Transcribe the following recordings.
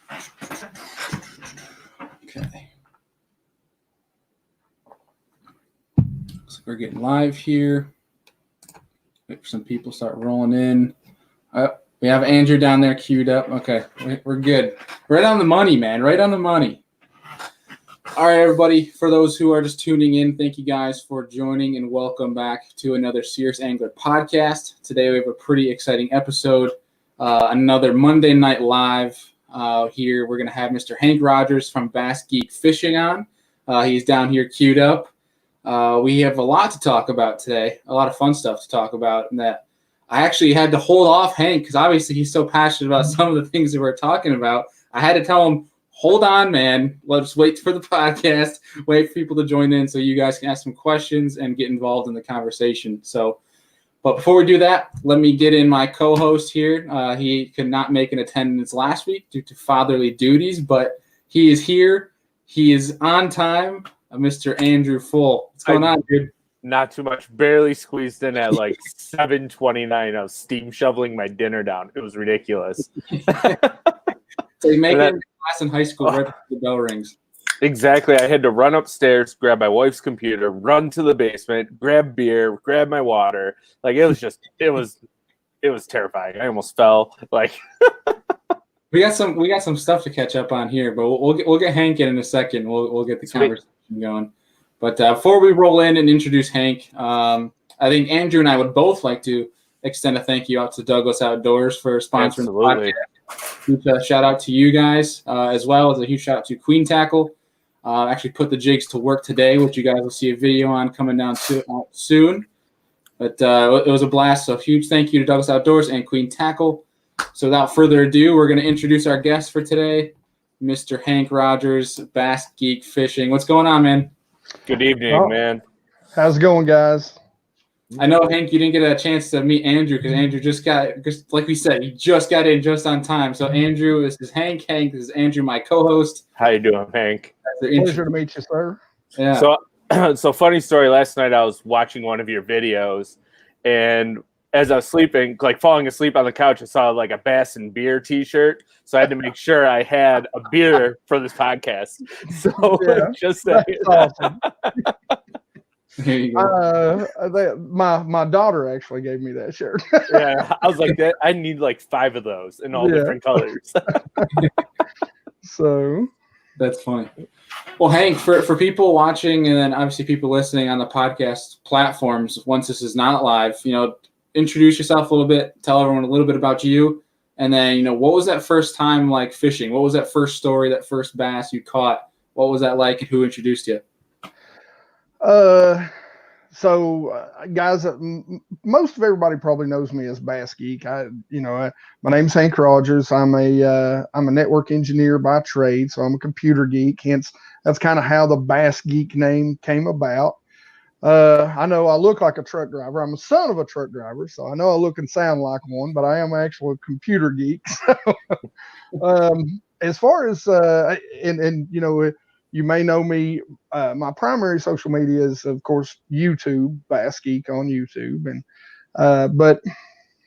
Okay. So we're getting live here. Wait for some people to start rolling in. We have Andrew down there queued up. Okay, we're good. Right on the money, man. Right on the money. All right, everybody. For those who are just tuning in, thank you guys for joining and welcome back to another Serious Angler podcast. Today we have a pretty exciting episode. Another Monday Night Live here. We're going to have Mr. Hank Rogers from BassGeek Fishing on. He's down here queued up. We have a lot to talk about today, a lot of fun stuff to talk about, and that I actually had to hold off Hank because obviously he's so passionate about some of the things that we're talking about. I had to tell him, hold on, man. Let's wait for the podcast, wait for people to join in so you guys can ask some questions and get involved in the conversation. But before we do that, let me get in my co-host here. He could not make an attendance last week due to fatherly duties, but he is here. He is on time. Mr. Andrew Full. What's going on, dude? Not too much. Barely squeezed in at like 7:29. I was steam shoveling my dinner down. It was ridiculous. So you make it in class in high school right before the bell rings. Exactly. I had to run upstairs, grab my wife's computer, run to the basement, grab beer, grab my water. Like it was terrifying. I almost fell. Like we got some stuff to catch up on here, but we'll get Hank in a second. We'll get the conversation going. But before we roll in and introduce Hank, I think Andrew and I would both like to extend a thank you out to Douglas Outdoors for sponsoring the podcast. Huge shout out to you guys, as well as a huge shout out to Queen Tackle. Actually put the jigs to work today, which you guys will see a video on coming down soon. But it was a blast. So huge thank you to Douglas Outdoors and Queen Tackle. So without further ado, we're going to introduce our guest for today, Mr. Hank Rogers, BassGeek Fishing. What's going on, man? Good evening, man. How's it going, guys? I know, Hank, you didn't get a chance to meet Andrew because Andrew just like we said, he just got in just on time. So Andrew, this is Hank. Hank, this is Andrew, my co-host. How you doing, Hank? Pleasure to meet you, sir. Yeah. So funny story. Last night I was watching one of your videos, and as I was sleeping, like falling asleep on the couch, I saw like a Bass and Beer T-shirt. So I had to make sure I had a beer for this podcast. So just saying. That's awesome. There you go. My daughter actually gave me that shirt. Yeah, I was like, I need like 5 of those in all different colors. So that's funny. Well, Hank, for people watching and then obviously people listening on the podcast platforms, once this is not live, introduce yourself a little bit, tell everyone a little bit about you, and then, what was that first time like fishing? What was that first story, that first bass you caught? What was that like and who introduced you? Guys, most of everybody probably knows me as BassGeek. My name's Hank Rogers. I'm a network engineer by trade, so I'm a computer geek. Hence, that's kind of how the BassGeek name came about. I know I look like a truck driver. I'm a son of a truck driver, so I know I look and sound like one, but I am actually a computer geek. So, as far as you may know me. My primary social media is, of course, YouTube, BassGeek on YouTube, and but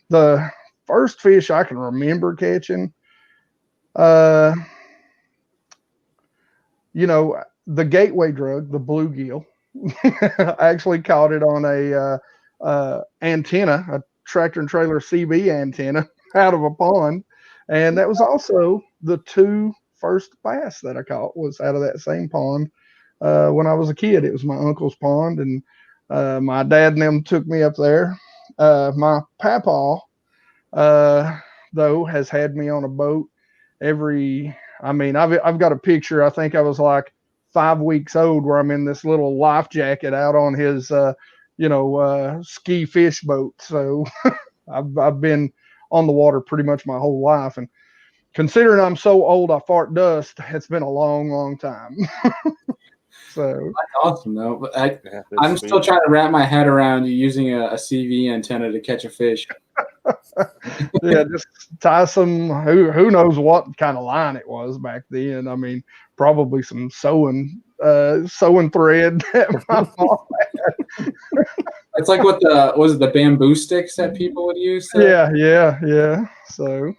the first fish I can remember catching, the gateway drug, the bluegill. I actually caught it on a antenna, a tractor and trailer CB antenna out of a pond, and that was also the 2 first bass that I caught was out of that same pond when I was a kid. It was my uncle's pond, and my dad and them took me up there. My papa, though, has had me on a boat I've got a picture. I think I was like 5 weeks old where I'm in this little life jacket out on his, ski fish boat. So I've been on the water pretty much my whole life. And considering I'm so old I fart dust, it's been a long, long time. So that's awesome, though. But I'm still trying to wrap my head around you using a CV antenna to catch a fish. Yeah, just tie some. Who knows what kind of line it was back then? I mean, probably some sewing thread. It's like what the bamboo sticks that people would use? Yeah. So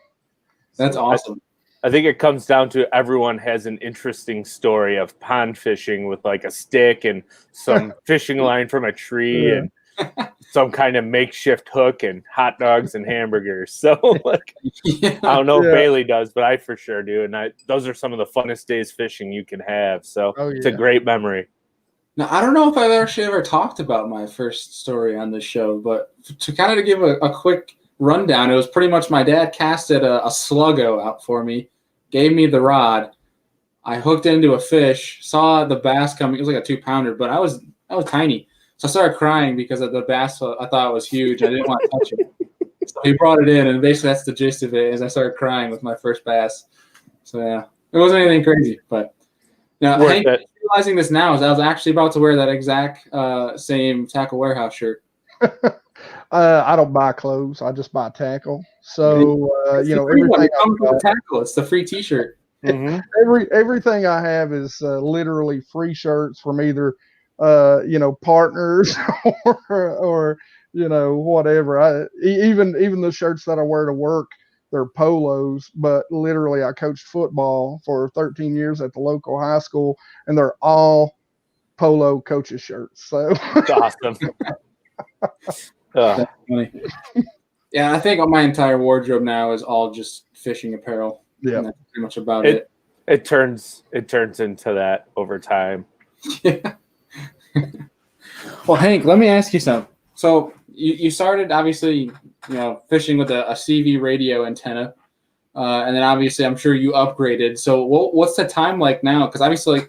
that's awesome. I think it comes down to everyone has an interesting story of pond fishing with like a stick and some fishing line from a tree and some kind of makeshift hook and hot dogs and hamburgers. So like, I don't know if Bailey does, but I for sure do. And those are some of the funnest days fishing you can have. So it's a great memory. Now, I don't know if I've actually ever talked about my first story on the show, but to kind of give a quick rundown, it was pretty much my dad casted a sluggo out for me, gave me the rod. I hooked into a fish, saw the bass coming. It was like a 2-pounder, but I was tiny. So I started crying because of the bass. I thought it was huge. I didn't want to touch it. So he brought it in, and basically that's the gist of it. Is I started crying with my first bass. So yeah, it wasn't anything crazy, but now Hank, realizing this now is I was actually about to wear that exact same Tackle Warehouse shirt. I don't buy clothes. I just buy tackle. So everything comes with the tackle. It's the free T-shirt. Mm-hmm. Everything I have is literally free shirts from either partners or whatever. Even the shirts that I wear to work, they're polos, but literally I coached football for 13 years at the local high school, and they're all polo coaches shirts. So that's awesome. That's funny. Yeah, I think my entire wardrobe now is all just fishing apparel. Yeah, that's pretty much about it. It turns into that over time. Yeah. Well, Hank, let me ask you something. So you started obviously, fishing with a CV radio antenna, and then obviously I'm sure you upgraded. So what's the time like now? Because obviously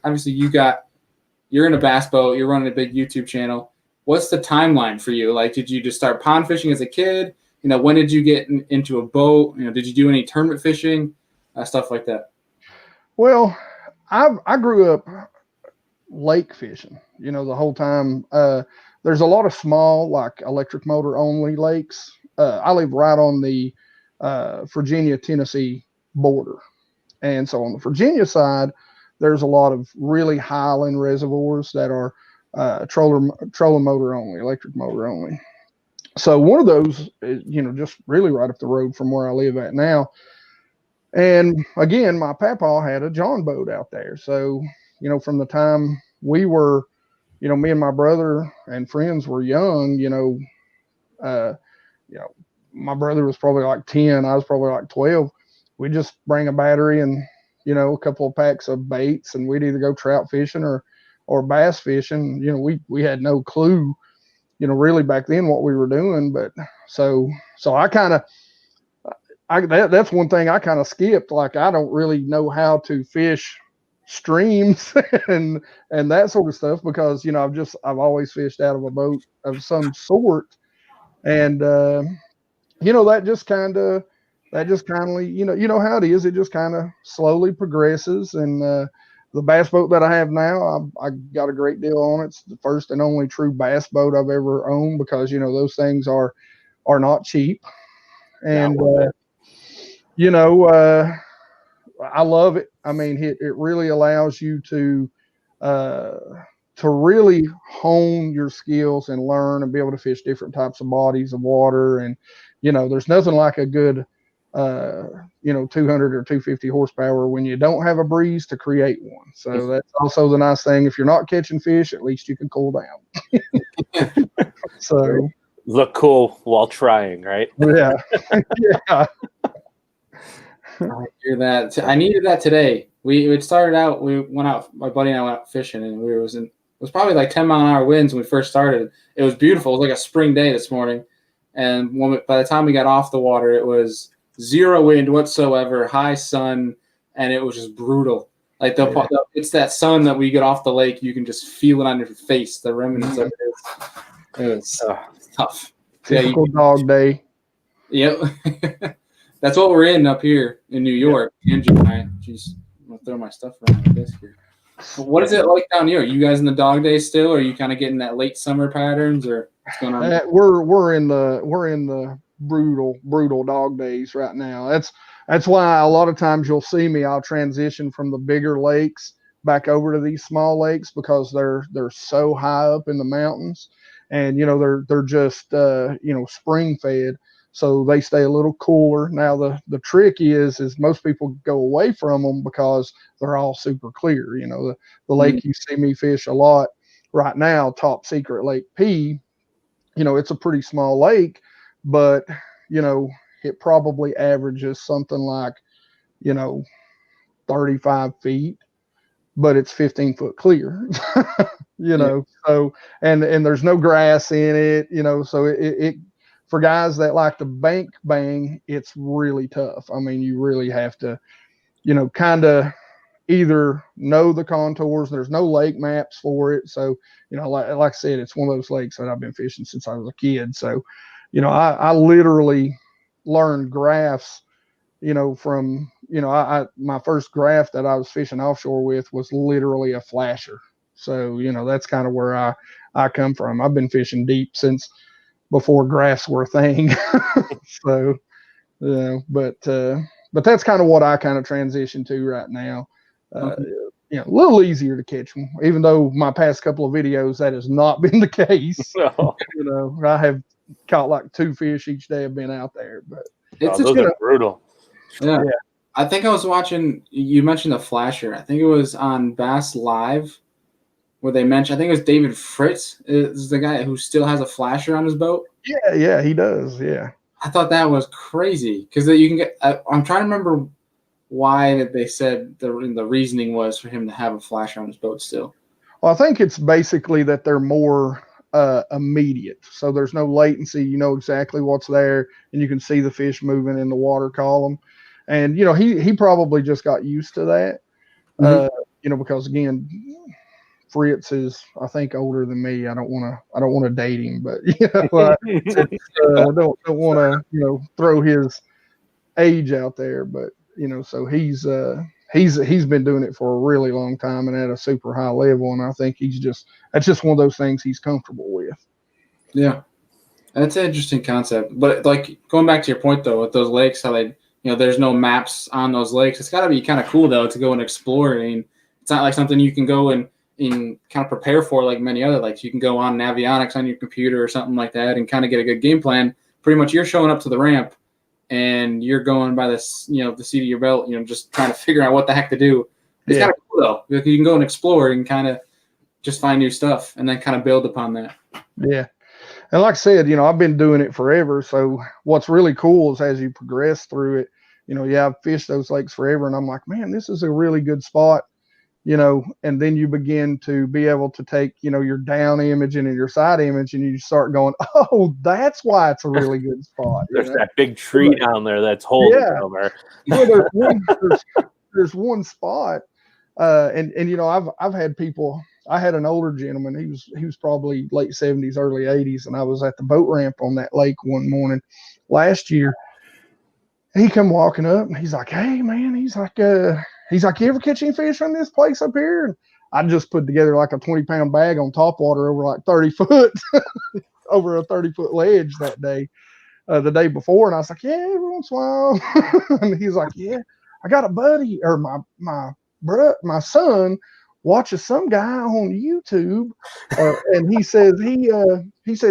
you're in a bass boat, you're running a big YouTube channel. What's the timeline for you? Like, did you just start pond fishing as a kid? When did you get into a boat? Did you do any tournament fishing, stuff like that? Well, I grew up lake fishing, the whole time. There's a lot of small, like electric motor only lakes. I live right on the Virginia-Tennessee border. And so on the Virginia side, there's a lot of really highland reservoirs that are trolling motor only, electric motor only. So one of those is, just really right up the road from where I live at now. And again, my papa had a John boat out there. So, from the time we were, me and my brother and friends were young, my brother was probably like 10, I was probably like 12. We just bring a battery and, a couple of packs of baits, and we'd either go trout fishing or bass fishing. We had no clue, really back then what we were doing. But so that's one thing I kind of skipped. Like, I don't really know how to fish streams and that sort of stuff because, I've always fished out of a boat of some sort. And, that just kind of, how it is. It just kind of slowly progresses. And the bass boat that I have now, I got a great deal on it. It's the first and only true bass boat I've ever owned because, those things are not cheap. And, I love it. I mean, it really allows you to really hone your skills and learn and be able to fish different types of bodies of water. And, there's nothing like a good, 200 or 250 horsepower when you don't have a breeze to create one. So that's also the nice thing. If you're not catching fish, at least you can cool down. So look cool while trying, right? Yeah. Yeah. I hear that. I needed that today. We started out. We went out. My buddy and I went out fishing, and it was probably like 10-mile-an-hour winds when we first started. It was beautiful. It was like a spring day this morning, and by the time we got off the water, it was zero wind whatsoever, high sun, and it was just brutal. Like it's that sun that we get off the lake, you can just feel it on your face. The remnants of it was tough. Typical dog day. Yep. That's what we're in up here in New York. Jeez, I'm gonna throw my stuff around my desk here. What is it like down here? Are you guys in the dog days still? Or are you kind of getting that late summer patterns, or what's going on? We're in the brutal dog days right now. That's why a lot of times you'll see me. I'll transition from the bigger lakes back over to these small lakes because they're so high up in the mountains, and they're just spring fed. so they stay a little cooler. Now the trick is most people go away from them because they're all super clear. You know, the lake you see me fish a lot right now, Top Secret Lake P, you know, it's a pretty small lake, but you know, it probably averages something like, you know, 35 feet, but it's 15 foot clear. You know, so and there's no grass in it, you know, so it for guys that like to bank bang, it's really tough. I mean, you really have to, you know, kind of either know the contours. There's no lake maps for it, so you know, like I said, it's one of those lakes that I've been fishing since I was a kid. So, you know, I literally learned graphs, you know, from, you know, I my first graph that I was fishing offshore with was literally a flasher. So, you know, that's kind of where I come from. I've been fishing deep since before graphs were a thing. So, you know, but that's kind of what I kind of transition to right now. You know, a little easier to catch them, even though my past couple of videos that has not been the case. No. You know, I have caught like 2 fish each day I've been out there, but It's those are brutal. Yeah. I think I was watching, you mentioned the flasher. I think it was on Bass Live where they mentioned, I think it was David Fritz is the guy who still has a flasher on his boat. Yeah, he does. Yeah. I thought that was crazy because you can get, I'm trying to remember why they said the reasoning was for him to have a flasher on his boat still. Well, I think it's basically that they're more immediate. So there's no latency. You know exactly what's there, and you can see the fish moving in the water column. And, you know, he probably just got used to that, you know, because, again, Fritz is, I think, older than me. I don't want to date him, but, you know, I don't want to, you know, throw his age out there. But, you know, so he's been doing it for a really long time and at a super high level. And I think that's just one of those things he's comfortable with. Yeah. That's an interesting concept. But like going back to your point though, with those lakes, how they, you know, there's no maps on those lakes. It's gotta be kind of cool though to go and explore. I mean, it's not like something you can go and kind of prepare for like many other lakes. You can go on Navionics on your computer or something like that and kind of get a good game plan. Pretty much you're showing up to the ramp and you're going by this, you know, the seat of your belt, you know, just trying to figure out what the heck to do. It's kind of cool though. You can go and explore and kind of just find new stuff and then kind of build upon that. Yeah. And like I said, you know, I've been doing it forever. So what's really cool is as you progress through it, you know, I've fished those lakes forever and I'm like, man, this is a really good spot, you know, and then you begin to be able to take, you know, your down image and your side image and you start going, oh, that's why it's a really good spot. There's that big tree down there that's holding over. Well, there's one spot, and you know, I've had people. I had an older gentleman. He was probably late 70s, early 80s, and I was at the boat ramp on that lake one morning last year. He come walking up, and he's like, "Hey, man," he's like, "You ever catch any fish on this place up here?" And I just put together like a 20-pound bag on topwater over like 30 foot, over a 30-foot ledge that day, the day before, and I was like, "Yeah, every once in a while." And he's like, "Yeah, I got a buddy, or my son watches some guy on YouTube, and he says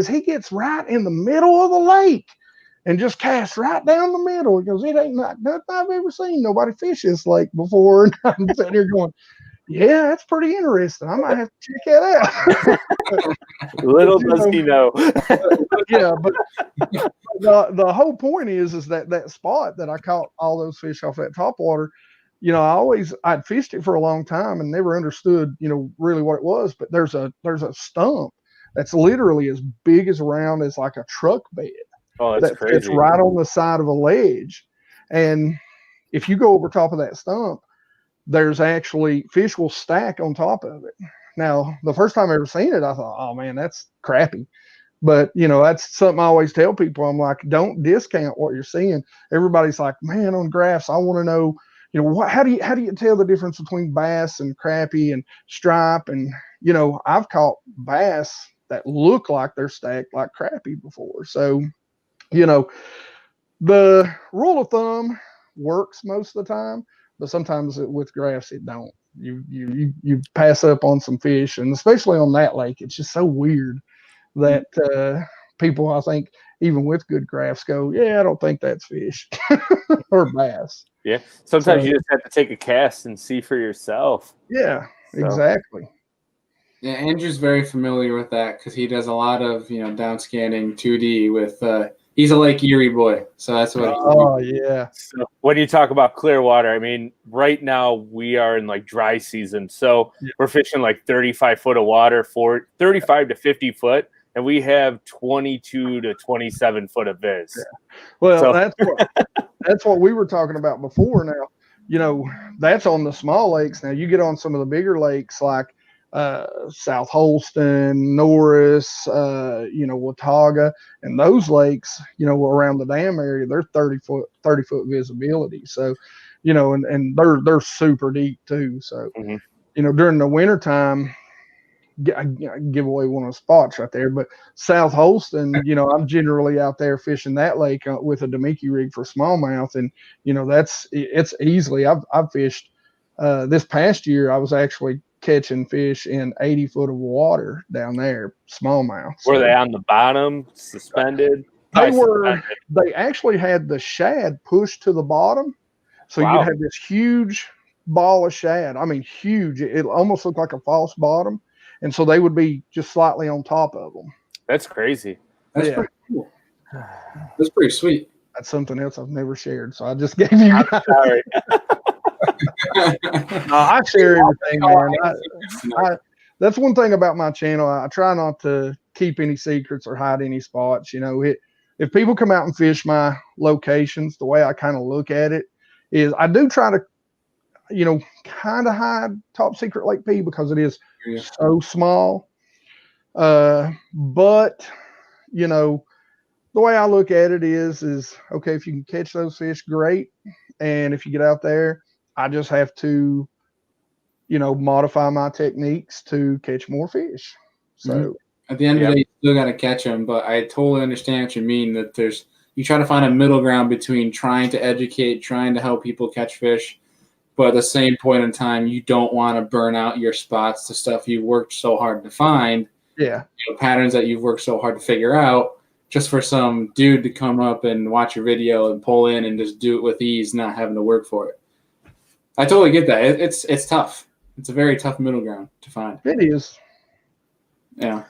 he gets right in the middle of the lake and just casts right down the middle. He goes, it ain't nothing I've ever seen. Nobody fish this lake before." And I'm sitting here going, yeah, that's pretty interesting. I might have to check that out. Little does he know. Yeah, but the whole point is that spot that I caught all those fish off that topwater, you know, I'd fished it for a long time and never understood, you know, really what it was. But there's a stump that's literally as big as round as like a truck bed. Oh, that's crazy. It's right on the side of a ledge. And if you go over top of that stump, there's actually fish will stack on top of it. Now, the first time I ever seen it, I thought, oh man, that's crappy. But, you know, that's something I always tell people. I'm like, don't discount what you're seeing. Everybody's like, man, on graphs, I want to know, you know, how do you tell the difference between bass and crappie and stripe? And, you know, I've caught bass that look like they're stacked like crappie before. So, you know, the rule of thumb works most of the time, but sometimes with graphs it don't. You pass up on some fish, and especially on that lake, it's just so weird that people, I think, even with good crafts, go, yeah, I don't think that's fish or bass. Yeah. Sometimes So- you just have to take a cast and see for yourself. Yeah, So- exactly. Yeah, Andrew's very familiar with that because he does a lot of down scanning 2D with. He's a Lake Erie boy, so that's what. Oh yeah. So when you talk about clear water, I mean, right now we are in like dry season, so we're fishing like 35 foot of water, for 35 to 50 foot, and we have 22 to 27 foot of viz. Yeah. Well, So- that's what we were talking about before. Now, that's on the small lakes. Now you get on some of the bigger lakes like South Holston, Norris, Watauga, and those lakes, around the dam area, they're 30 foot visibility. So, and they're super deep too. So, during the wintertime, I give away one of the spots right there, but South Holston, I'm generally out there fishing that lake with a Demiki rig for smallmouth, and it's easily I've fished this past year. I was actually catching fish in 80 foot of water down there, smallmouth. Were they on the bottom, suspended? They were. They actually had the shad pushed to the bottom, so Wow. you'd have this huge ball of shad. I mean, huge. It almost looked like a false bottom, and so they would be just slightly on top of them. That's crazy. That's Yeah. pretty cool. That's pretty sweet. That's something else I've never shared, so I just gave you guys. Sorry. I share everything, man. That's one thing about my channel. I try not to keep any secrets or hide any spots. If people come out and fish my locations, the way I kind of look at it is I do try to, kind of hide Top Secret Lake P because it is so small. But, the way I look at it is okay, if you can catch those fish, great. And if you get out there, I just have to, modify my techniques to catch more fish. So at the end of the day, you still got to catch them. But I totally understand what you mean, that you try to find a middle ground between trying to educate, trying to help people catch fish. But at the same point in time, you don't want to burn out your spots, the stuff you worked so hard to find. Yeah. Patterns that you've worked so hard to figure out, just for some dude to come up and watch your video and pull in and just do it with ease, not having to work for it. I totally get that. It's tough. It's a very tough middle ground to find. It is. Yeah.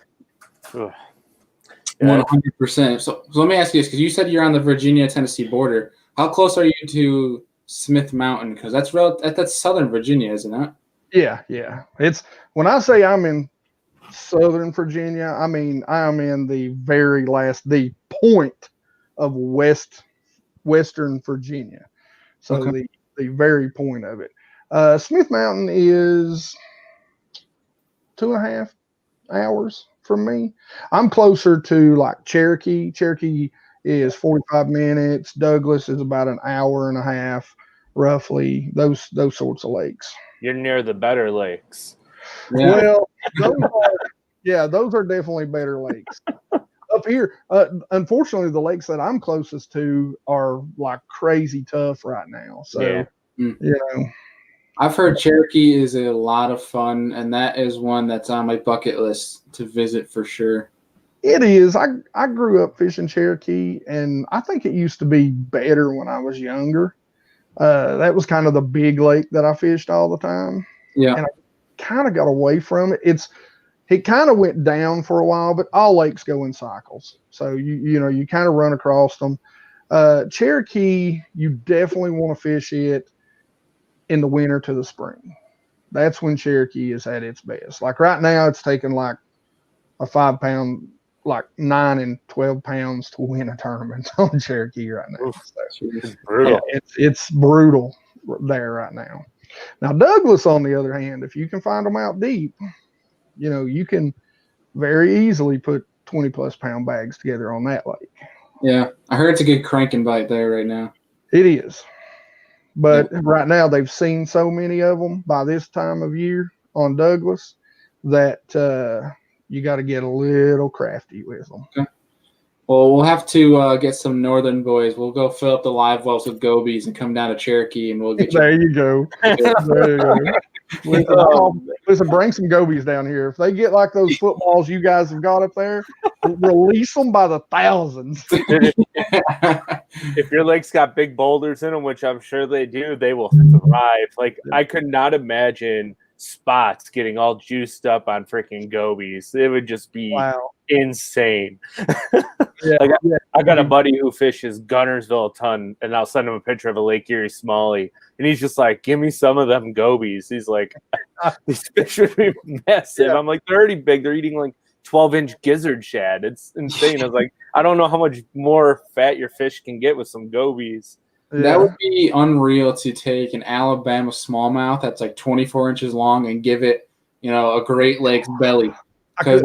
Ugh. 100%. So let me ask you this, because you said you're on the Virginia-Tennessee border. How close are you to Smith Mountain? Because that's Southern Virginia, isn't it? Yeah. It's when I say I'm in Southern Virginia, I mean I'm in the point of Western Virginia. So Okay. the very point of it. Smith Mountain is 2.5 hours from me. I'm closer to like Cherokee. Cherokee is 45 minutes. Douglas is about an hour and a half, roughly. Those sorts of lakes. You're near the better lakes. Yeah. Well, those are definitely better lakes. Up here, unfortunately, the lakes that I'm closest to are like crazy tough right now. So, I've heard Cherokee is a lot of fun, and that is one that's on my bucket list to visit for sure. It is. I grew up fishing Cherokee, and I think it used to be better when I was younger. That was kind of the big lake that I fished all the time. Yeah. And I kind of got away from it. It kind of went down for a while, but all lakes go in cycles. So you kind of run across them. Cherokee, you definitely want to fish it in the winter to the spring. That's when Cherokee is at its best. Like right now, it's taking like a 5-pound, like 9 and 12 pounds to win a tournament on Cherokee right now. So, It's brutal. it's brutal there right now. Now, Douglas, on the other hand, if you can find them out deep, you can very easily put 20+ pound bags together on that lake. Yeah. I heard it's a good cranking bite there right now. It is. But right now they've seen so many of them by this time of year on Douglas that you got to get a little crafty with them. Okay. Well, we'll have to get some northern boys. We'll go fill up the live wells with gobies and come down to Cherokee, and we'll get you. There you go. There you go. Listen, bring some gobies down here. If they get like those footballs you guys have got up there, release them by the thousands. If your lake's got big boulders in them, which I'm sure they do, they will thrive. Like, I could not imagine spots getting all juiced up on freaking gobies. It would just be insane. Like, I got a buddy who fishes Gunnersville a ton, and I'll send him a picture of a Lake Erie Smalley, and he's just like, give me some of them gobies. He's like, these fish would be massive. I'm like, they're already big. They're eating like 12-inch gizzard shad. It's insane. I was like, I don't know how much more fat your fish can get with some gobies. That would be unreal to take an Alabama smallmouth that's like 24 inches long and give it, a Great Lakes belly. Because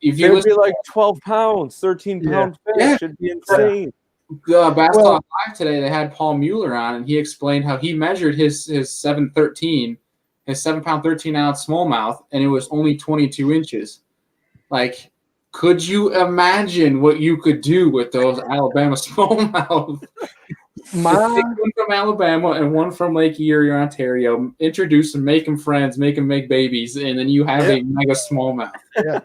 if you it'd be like 12 pounds, 13 pound fish. It'd be insane. Bass Talk Live today, they had Paul Mueller on, and he explained how he measured his 7-pound 13-ounce smallmouth, and it was only 22 inches. Like, could you imagine what you could do with those Alabama smallmouth? Take one from Alabama and one from Lake Erie or Ontario. Introduce them, make them friends, make them make babies, and then you have a mega smallmouth. I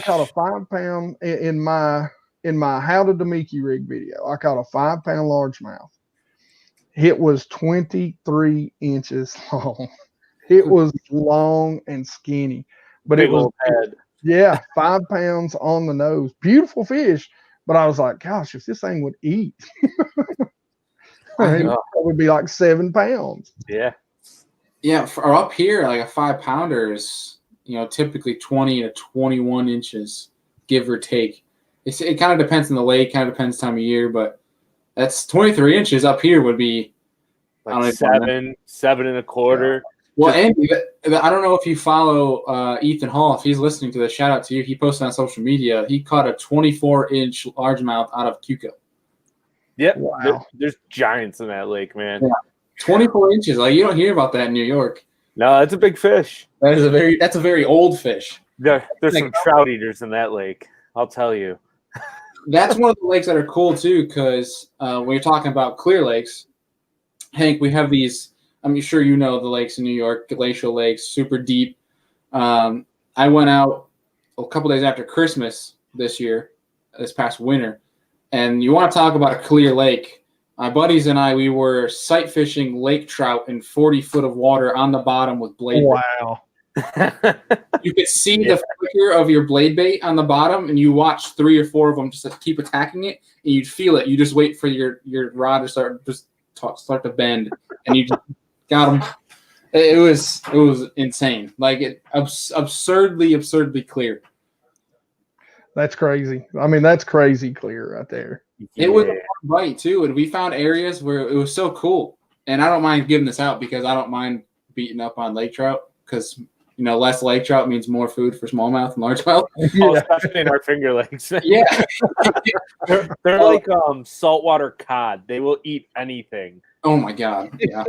caught a 5-pound in my How to Demiki rig video. I caught a 5-pound largemouth. It was 23 inches long. It was long and skinny, but big it was old head. 5 pounds on the nose. Beautiful fish. But I was like, gosh, if this thing would eat, it would be like 7 pounds. Yeah. Yeah. For up here, like a 5-pounder is, typically 20 to 21 inches, give or take. It kind of depends on the lake, kind of depends time of year, but that's 23 inches up here would be like 7.25. Yeah. Well, Andy, I don't know if you follow Ethan Hall. If he's listening to this, shout out to you. He posted on social media. He caught a 24-inch largemouth out of Cuco. Yep. Wow. There's giants in that lake, man. Yeah. 24 inches. Like, you don't hear about that in New York. No, that's a big fish. That's a very old fish. There's some trout eaters in that lake, I'll tell you. That's one of the lakes that are cool too, because when you're talking about clear lakes, Hank, we have these. I'm sure you know the lakes in New York, glacial lakes, super deep. I went out a couple days after Christmas this past winter, and you want to talk about a clear lake. My buddies and I, we were sight fishing lake trout in 40 foot of water on the bottom with blade bait. Wow. You could see the flicker of your blade bait on the bottom, and you watch 3 or 4 of them just keep attacking it, and you'd feel it. You just wait for your rod to start to bend, and you just got them. It was insane. Like, it absurdly clear. That's crazy. I mean, that's crazy clear right there. It was a fun bite too, and we found areas where it was so cool. And I don't mind giving this out because I don't mind beating up on lake trout, because less lake trout means more food for smallmouth and largemouth. Especially in our Finger Lakes. Yeah. They're like saltwater cod. They will eat anything. Oh my God. Yeah.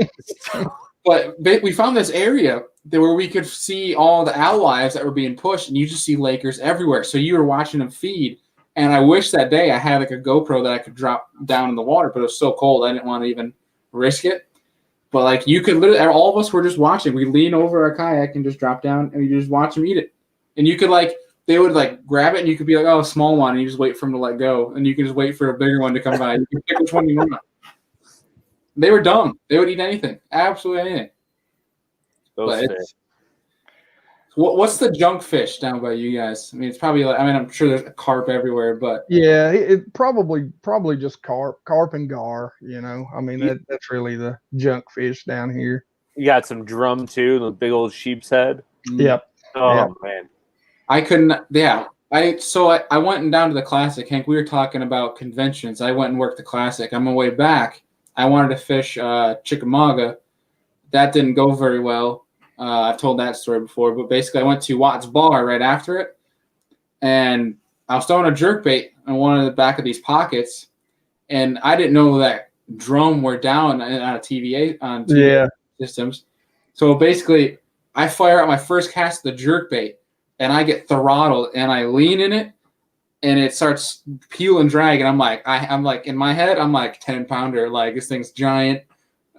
But we found this area where we could see all the alewives that were being pushed, and you just see Lakers everywhere. So you were watching them feed. And I wish that day I had like a GoPro that I could drop down in the water, but it was so cold I didn't want to even risk it. But like, you could literally, all of us were just watching. We lean over our kayak and just drop down, and you just watch them eat it. And you could they would grab it, and you could be like, oh, a small one, and you just wait for them to let go, and you can just wait for a bigger one to come by. You can pick which one you want. They were dumb. They would eat anything, absolutely anything. What's the junk fish down by you guys? I mean, it's probably I'm sure there's a carp everywhere, but yeah, it probably just carp and gar. I mean, that's really the junk fish down here. You got some drum too, the big old sheep's head. Yep. Oh man, I couldn't. Yeah, I went down to the Classic. Hank, we were talking about conventions. I went and worked the Classic. On my way back, I wanted to fish Chickamauga. That didn't go very well. I've told that story before, but basically I went to Watts Bar right after it, and I was throwing a jerkbait in one of the back of these pockets, and I didn't know that drum were down on TVA systems. So basically, I fire out my first cast of the jerkbait, and I get throttled, and I lean in it, and it starts peel and drag, and I'm like in my head, I'm like 10-pounder, like this thing's giant,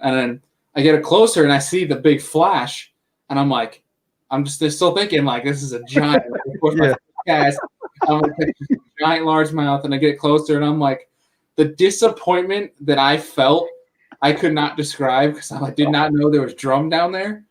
and then I get it closer and I see the big flash, and I'm like, I'm just still thinking like this is a giant. Of course, my cast. I'm gonna take this giant largemouth, and I get closer, and I'm like, the disappointment that I felt, I could not describe because I did not know there was drum down there.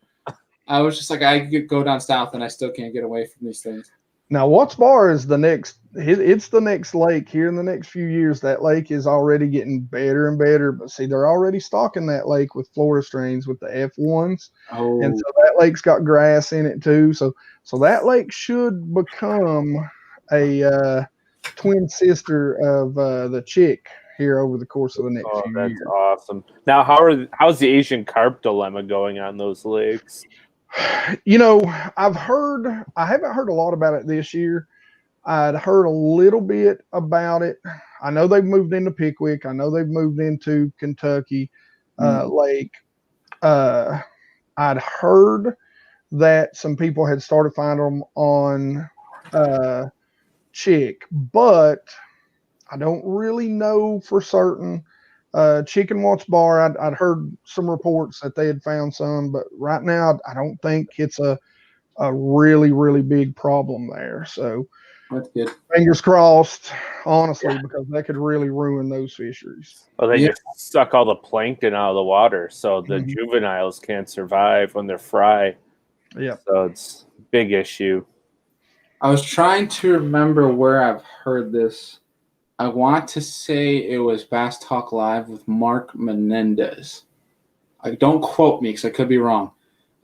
I was just like, I could go down south, and I still can't get away from these things. Now, Watts Bar is the next. It's the next lake here in the next few years. That lake is already getting better and better. But see, they're already stocking that lake with Florida strains with the F1s, and so that lake's got grass in it too. So that lake should become a twin sister of the Chick here over the course of the next few years. That's awesome. Now, how's the Asian carp dilemma going on those lakes? You know, I haven't heard a lot about it this year. I'd heard a little bit about it. I know they've moved into Pickwick. I know they've moved into Kentucky Lake. I'd heard that some people had started finding them on Chick, but I don't really know for certain. Chicken Watts Bar, I'd heard some reports that they had found some, but right now I don't think it's a really, really big problem there. So that's good. Fingers crossed, honestly, because that could really ruin those fisheries. Well, they just suck all the plankton out of the water, so the juveniles can't survive when they're fry. Yeah. So it's a big issue. I was trying to remember where I've heard this. I want to say it was Bass Talk Live with Mark Menendez. Don't quote me because I could be wrong.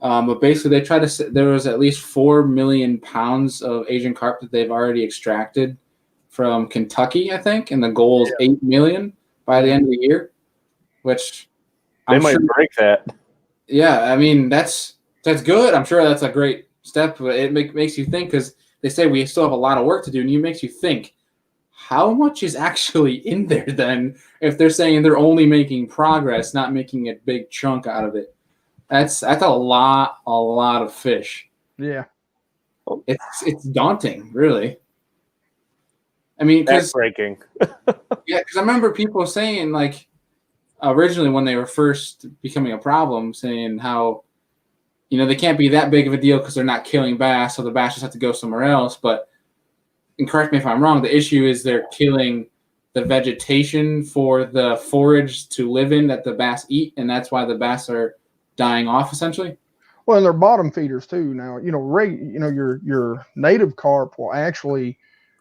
But basically, they tried to say there was at least 4 million pounds of Asian carp that they've already extracted from Kentucky, I think, and the goal is 8 million by the end of the year, which they might break that. Yeah, I mean that's good. I'm sure that's a great step, but it makes you think because they say we still have a lot of work to do, and it makes you think how much is actually in there then if they're saying they're only making progress, not making a big chunk out of it. That's a lot of fish. Yeah. It's daunting, really. I mean, that's breaking. Yeah, because I remember people saying, like, originally when they were first becoming a problem, saying how, they can't be that big of a deal because they're not killing bass, so the bass just have to go somewhere else. But, and correct me if I'm wrong, the issue is they're killing the vegetation for the forage to live in that the bass eat, and that's why the bass are dying off essentially. Well, and they're bottom feeders too. Now, your native carp will actually,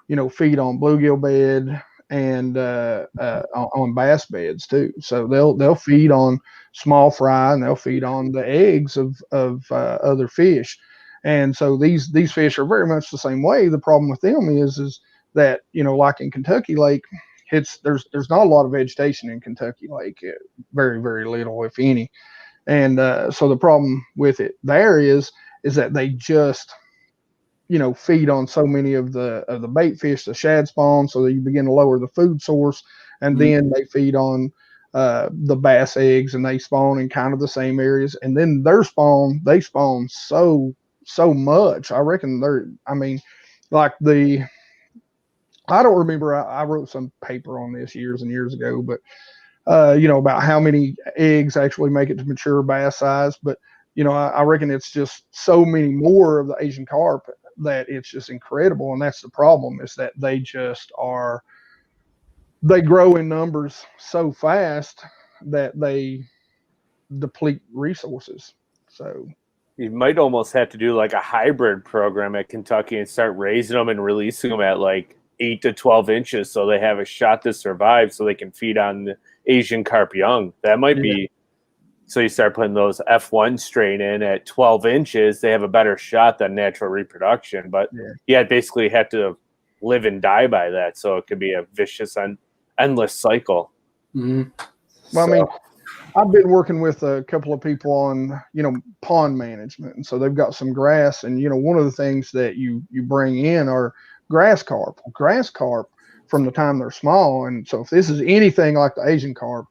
feed on bluegill bed and on bass beds too. So they'll feed on small fry and they'll feed on the eggs of other fish. And so these fish are very much the same way. The problem with them is that, like in Kentucky Lake, there's not a lot of vegetation in Kentucky Lake, very, very little, if any. And so the problem with it there is that they just, feed on so many of the bait fish, the shad spawn, so that you begin to lower the food source, and then they feed on the bass eggs, and they spawn in kind of the same areas, and then they spawn so much. I reckon I don't remember. I wrote some paper on this years and years ago, but about how many eggs actually make it to mature bass size. But, I reckon it's just so many more of the Asian carp that it's just incredible. And that's the problem, is that they grow in numbers so fast that they deplete resources. So you might almost have to do like a hybrid program at Kentucky and start raising them and releasing them at like 8 to 12 inches so they have a shot to survive, so they can feed on the Asian carp young. That might be, so you start putting those F1 strain in at 12 inches, they have a better shot than natural reproduction. But basically have to live and die by that. So it could be a vicious endless cycle. Mm-hmm. Well, I mean, I've been working with a couple of people on, pond management. And so they've got some grass, and, one of the things that you bring in are grass carp. Grass carp, from the time they're small. And so if this is anything like the Asian carp,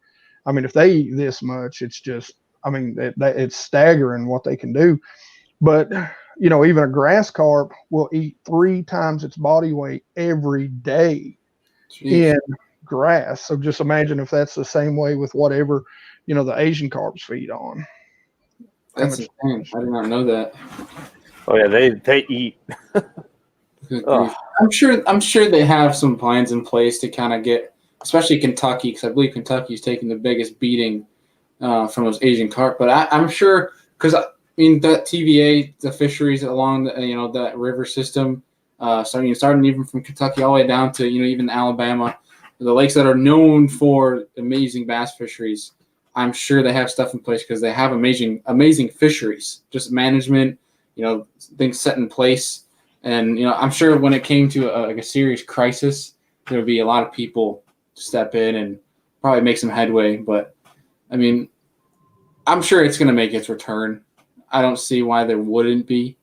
I mean, if they eat this much, it's just, it's staggering what they can do. But, even a grass carp will eat 3 times its body weight every day in grass. So just imagine if that's the same way with whatever, the Asian carps feed on. That's insane. I did not know that. Oh yeah, they eat. Good grief. I'm sure they have some plans in place to kind of get, especially Kentucky, because I believe Kentucky's taking the biggest beating from those Asian carp. But I'm sure, because I mean that TVA, the fisheries along the, that river system, starting even from Kentucky all the way down to even Alabama, the lakes that are known for amazing bass fisheries. I'm sure they have stuff in place because they have amazing fisheries, just management, things set in place. And, I'm sure when it came to a serious crisis, there would be a lot of people step in and probably make some headway. But, I mean, I'm sure it's going to make its return. I don't see why there wouldn't be.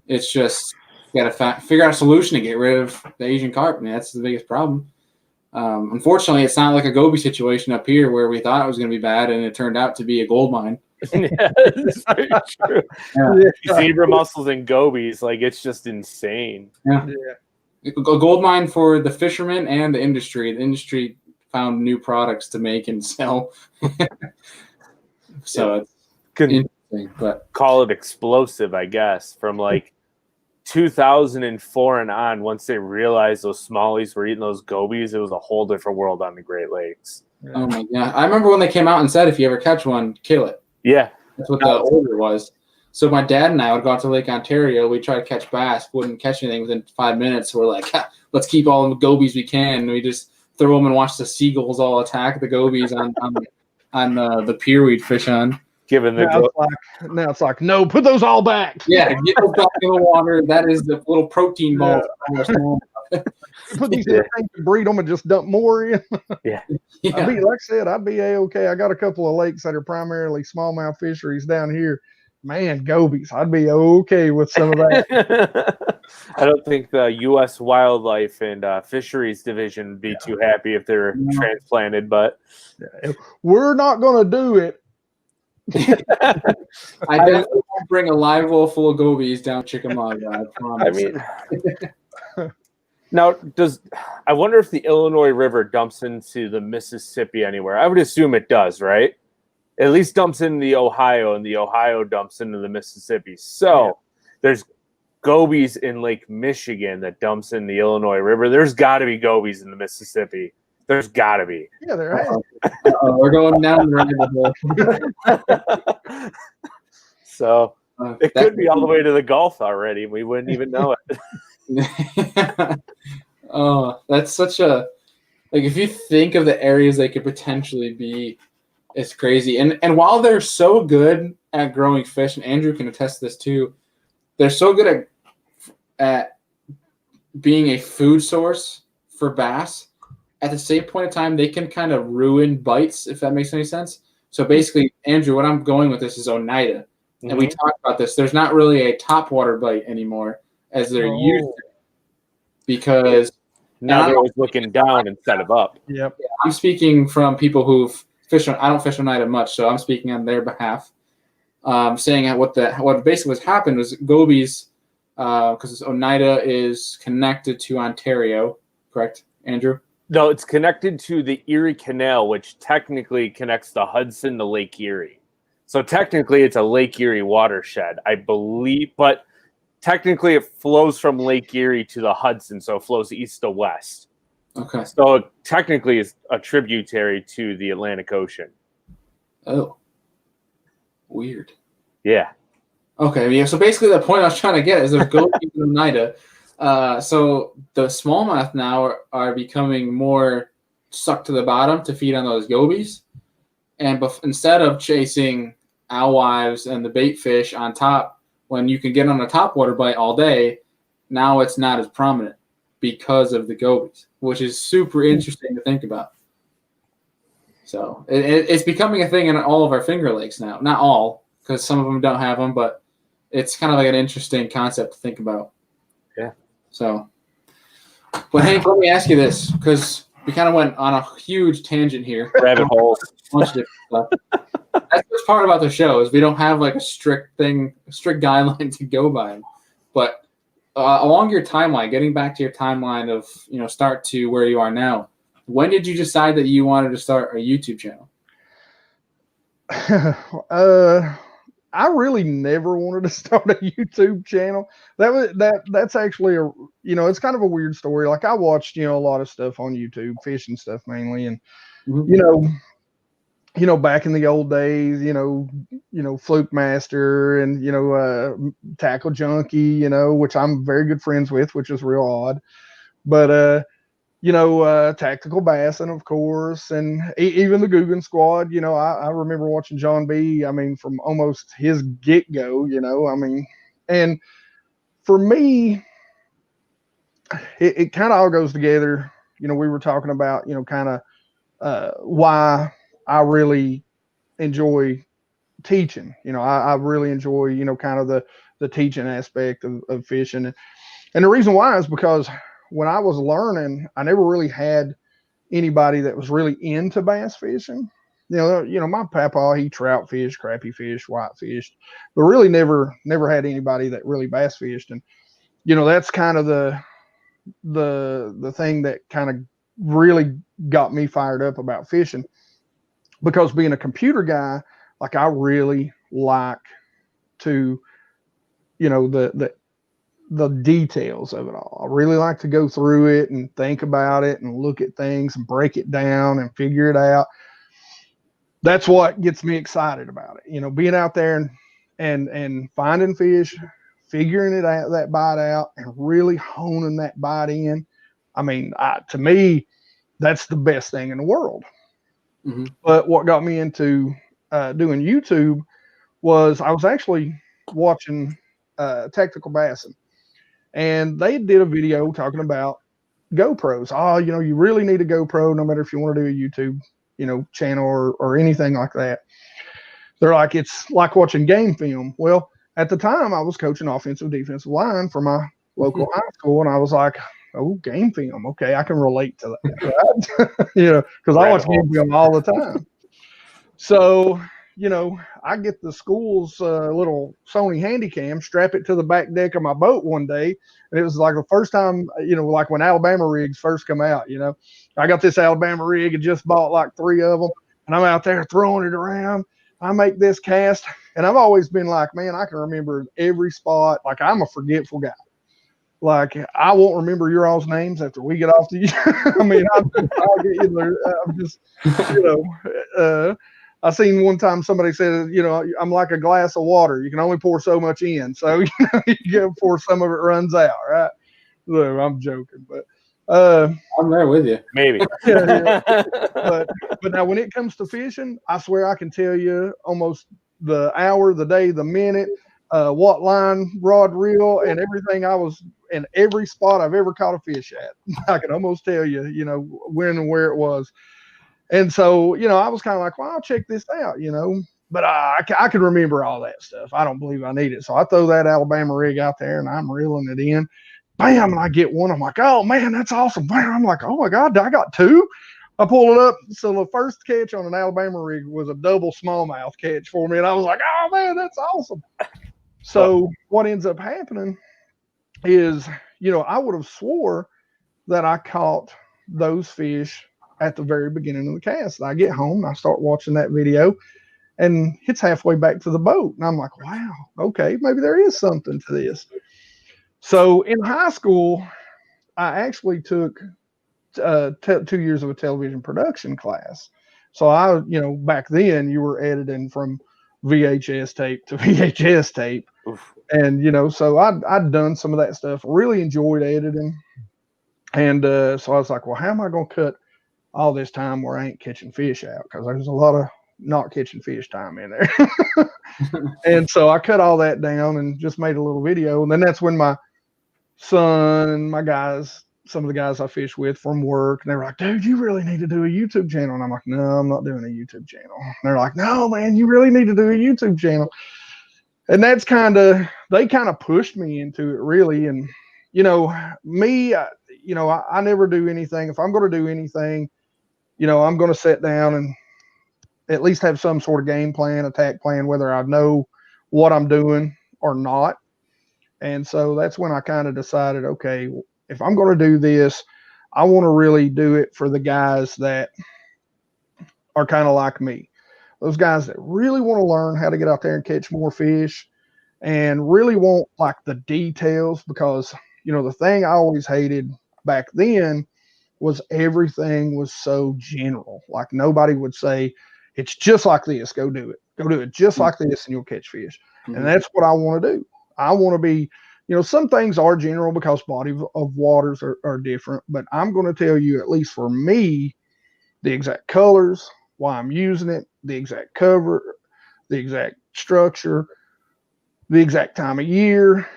It's just you got to figure out a solution to get rid of the Asian carp. I mean, that's the biggest problem. Unfortunately, it's not like a goby situation up here where we thought it was going to be bad and it turned out to be a gold mine. Yeah, it's very true. Yeah. Zebra mussels and gobies, like it's just insane. Yeah. A gold mine for the fishermen and the industry. The industry found new products to make and sell. So it's interesting, but call it explosive, I guess, from like 2004 and on. Once they realized those smallies were eating those gobies, it was a whole different world on the Great Lakes. Oh my God. I remember when they came out and said, if you ever catch one, kill it. Yeah. That's what the order was. So my dad and I would go out to Lake Ontario. We'd try to catch bass. Wouldn't catch anything within 5 minutes. So we're like, let's keep all the gobies we can. And we just throw them and watch the seagulls all attack the gobies on the pier we'd fish on. Now it's like, no, put those all back. Yeah, get those back in the water. That is the little protein ball. Put these in the tank and breed them and just dump more in. Yeah. Like I said, I'd be A-okay. I got a couple of lakes that are primarily smallmouth fisheries down here. Man, gobies, I'd be okay with some of that. I don't think the U.S. Wildlife and Fisheries Division would be too happy if they're transplanted, but we're not going to do it. I definitely won't bring a live well full of gobies down Chickamauga. I promise. I mean, now I wonder if the Illinois River dumps into the Mississippi anywhere. I would assume it does, right? At least dumps into the Ohio, and the Ohio dumps into the Mississippi. So there's gobies in Lake Michigan that dumps in the Illinois River. There's got to be gobies in the Mississippi. There's got to be. Yeah, there is. We're going down the rabbit hole. So it could be all the way to the Gulf already. We wouldn't even know it. Oh, that's such a if you think of the areas they could potentially be, it's crazy. And while they're so good at growing fish, and Andrew can attest to this too, they're so good at being a food source for bass. At the same point in time, they can kind of ruin bites, if that makes any sense. So basically, Andrew, what I'm going with this is Oneida. And we talked about this. There's not really a topwater bite anymore as they're used to, because now they're always looking down instead of up. Yep. I'm speaking from people who've fished on. I don't fish Oneida much, so I'm speaking on their behalf. Saying what basically what's happened was gobies, because Oneida is connected to Ontario, correct, Andrew? No, it's connected to the Erie Canal, which technically connects the Hudson to Lake Erie. So technically it's a Lake Erie watershed, I believe, but technically it flows from Lake Erie to the Hudson, so it flows east to west. Okay. So it technically is a tributary to the Atlantic Ocean. Oh. Weird. Yeah. Okay, yeah, so basically the point I was trying to get is there's gobies in Oneida. So the smallmouth now are becoming more sucked to the bottom to feed on those gobies. And instead of chasing alewives and the bait fish on top, when you can get on a topwater bite all day, now it's not as prominent because of the gobies, which is super interesting to think about. So it's becoming a thing in all of our Finger Lakes now. Not all, because some of them don't have them, but it's kind of like an interesting concept to think about. Yeah. So, but Hank, let me ask you this, because we kind of went on a huge tangent here. Rabbit holes. Bunch of different stuff. That's what's part about the show is we don't have like a strict guideline to go by. But along your timeline, getting back to your timeline of start to where you are now, when did you decide that you wanted to start a YouTube channel? I really never wanted to start a YouTube channel. That's actually it's kind of a weird story. Like I watched, a lot of stuff on YouTube, fishing stuff mainly, and Mhm. back in the old days, Fluke Master and Tackle Junkie, which I'm very good friends with, which is real odd. But Tactical Bassin, of course, and even the Guggen Squad. I remember watching John B. I mean, from almost his get go. And for me, it kind of all goes together. We were talking about kind of why I really enjoy teaching. I really enjoy kind of the teaching aspect of fishing, and the reason why is because when I was learning, I never really had anybody that was really into bass fishing. My papa, he trout fished, crappie fished, white fished, but really never had anybody that really bass fished. And that's kind of the thing that kind of really got me fired up about fishing, because being a computer guy, like I really like to, the details of it all. I really like to go through it and think about it and look at things and break it down and figure it out. That's what gets me excited about it. Being out there and finding fish, figuring it out, that bite out, and really honing that bite in. I mean, to me, that's the best thing in the world. Mm-hmm. But what got me into doing YouTube was I was actually watching Tactical Bassin, and they did a video talking about GoPros. Oh, you really need a GoPro no matter if you want to do a YouTube, channel or anything like that. They're like, it's like watching game film. Well, at the time I was coaching offensive defensive line for my local high school, and I was like, oh, game film. Okay, I can relate to that, right? Because I watch game film all the time. So, I get the school's little Sony Handycam, strap it to the back deck of my boat one day. And it was like the first time, like when Alabama rigs first come out, I got this Alabama rig and just bought like 3 of them. And I'm out there throwing it around. I make this cast. And I've always been like, man, I can remember every spot. Like I'm a forgetful guy. Like I won't remember your all's names after we get off the. I mean, I'm just, I seen one time somebody said, I'm like a glass of water. You can only pour so much in. So, you pour some of it runs out, right? So, I'm joking, but I'm there with you. Maybe. yeah. But now when it comes to fishing, I swear I can tell you almost the hour, the day, the minute, what line, rod, reel, and everything. I was in every spot I've ever caught a fish at. I can almost tell you, when and where it was. And so, I was kind of like, well, I'll check this out, but I could remember all that stuff. I don't believe I need it. So I throw that Alabama rig out there and I'm reeling it in. Bam, and I get one. I'm like, oh, man, that's awesome. Bam, I'm like, oh, my God, I got 2. I pull it up. So the first catch on an Alabama rig was a double smallmouth catch for me. And I was like, oh, man, that's awesome. So what ends up happening is, I would have swore that I caught those fish at the very beginning of the cast. I get home, I start watching that video, and it's halfway back to the boat. And I'm like, wow, okay, maybe there is something to this. So in high school, I actually took 2 years of a television production class. So I, back then you were editing from VHS tape to VHS tape. Oof. And, so I'd done some of that stuff, really enjoyed editing. And so I was like, well, how am I going to cut all this time where I ain't catching fish out? Because there's a lot of not catching fish time in there. And so I cut all that down and just made a little video. And then that's when my son and my guys, some of the guys I fish with from work, and they were like, dude, you really need to do a YouTube channel. And I'm like, no, I'm not doing a YouTube channel. And they're like, no, man, you really need to do a YouTube channel. And that's they kind of pushed me into it, really. And, me, I never do anything. If I'm going to do anything, I'm going to sit down and at least have some sort of game plan, attack plan, whether I know what I'm doing or not. And so that's when I kind of decided, okay, if I'm going to do this, I want to really do it for the guys that are kind of like me. those guys that really want to learn how to get out there and catch more fish and really want like the details, because, you know, the thing I always hated back then was everything was so general. Like nobody would say, it's just like this, go do it. Go do it just like this and you'll catch fish. And that's what I want to do. I want to be, you know, some things are general because body of waters are different, but I'm going to tell you, at least for me, the exact colors, why I'm using it, the exact cover, the exact structure, the exact time of year.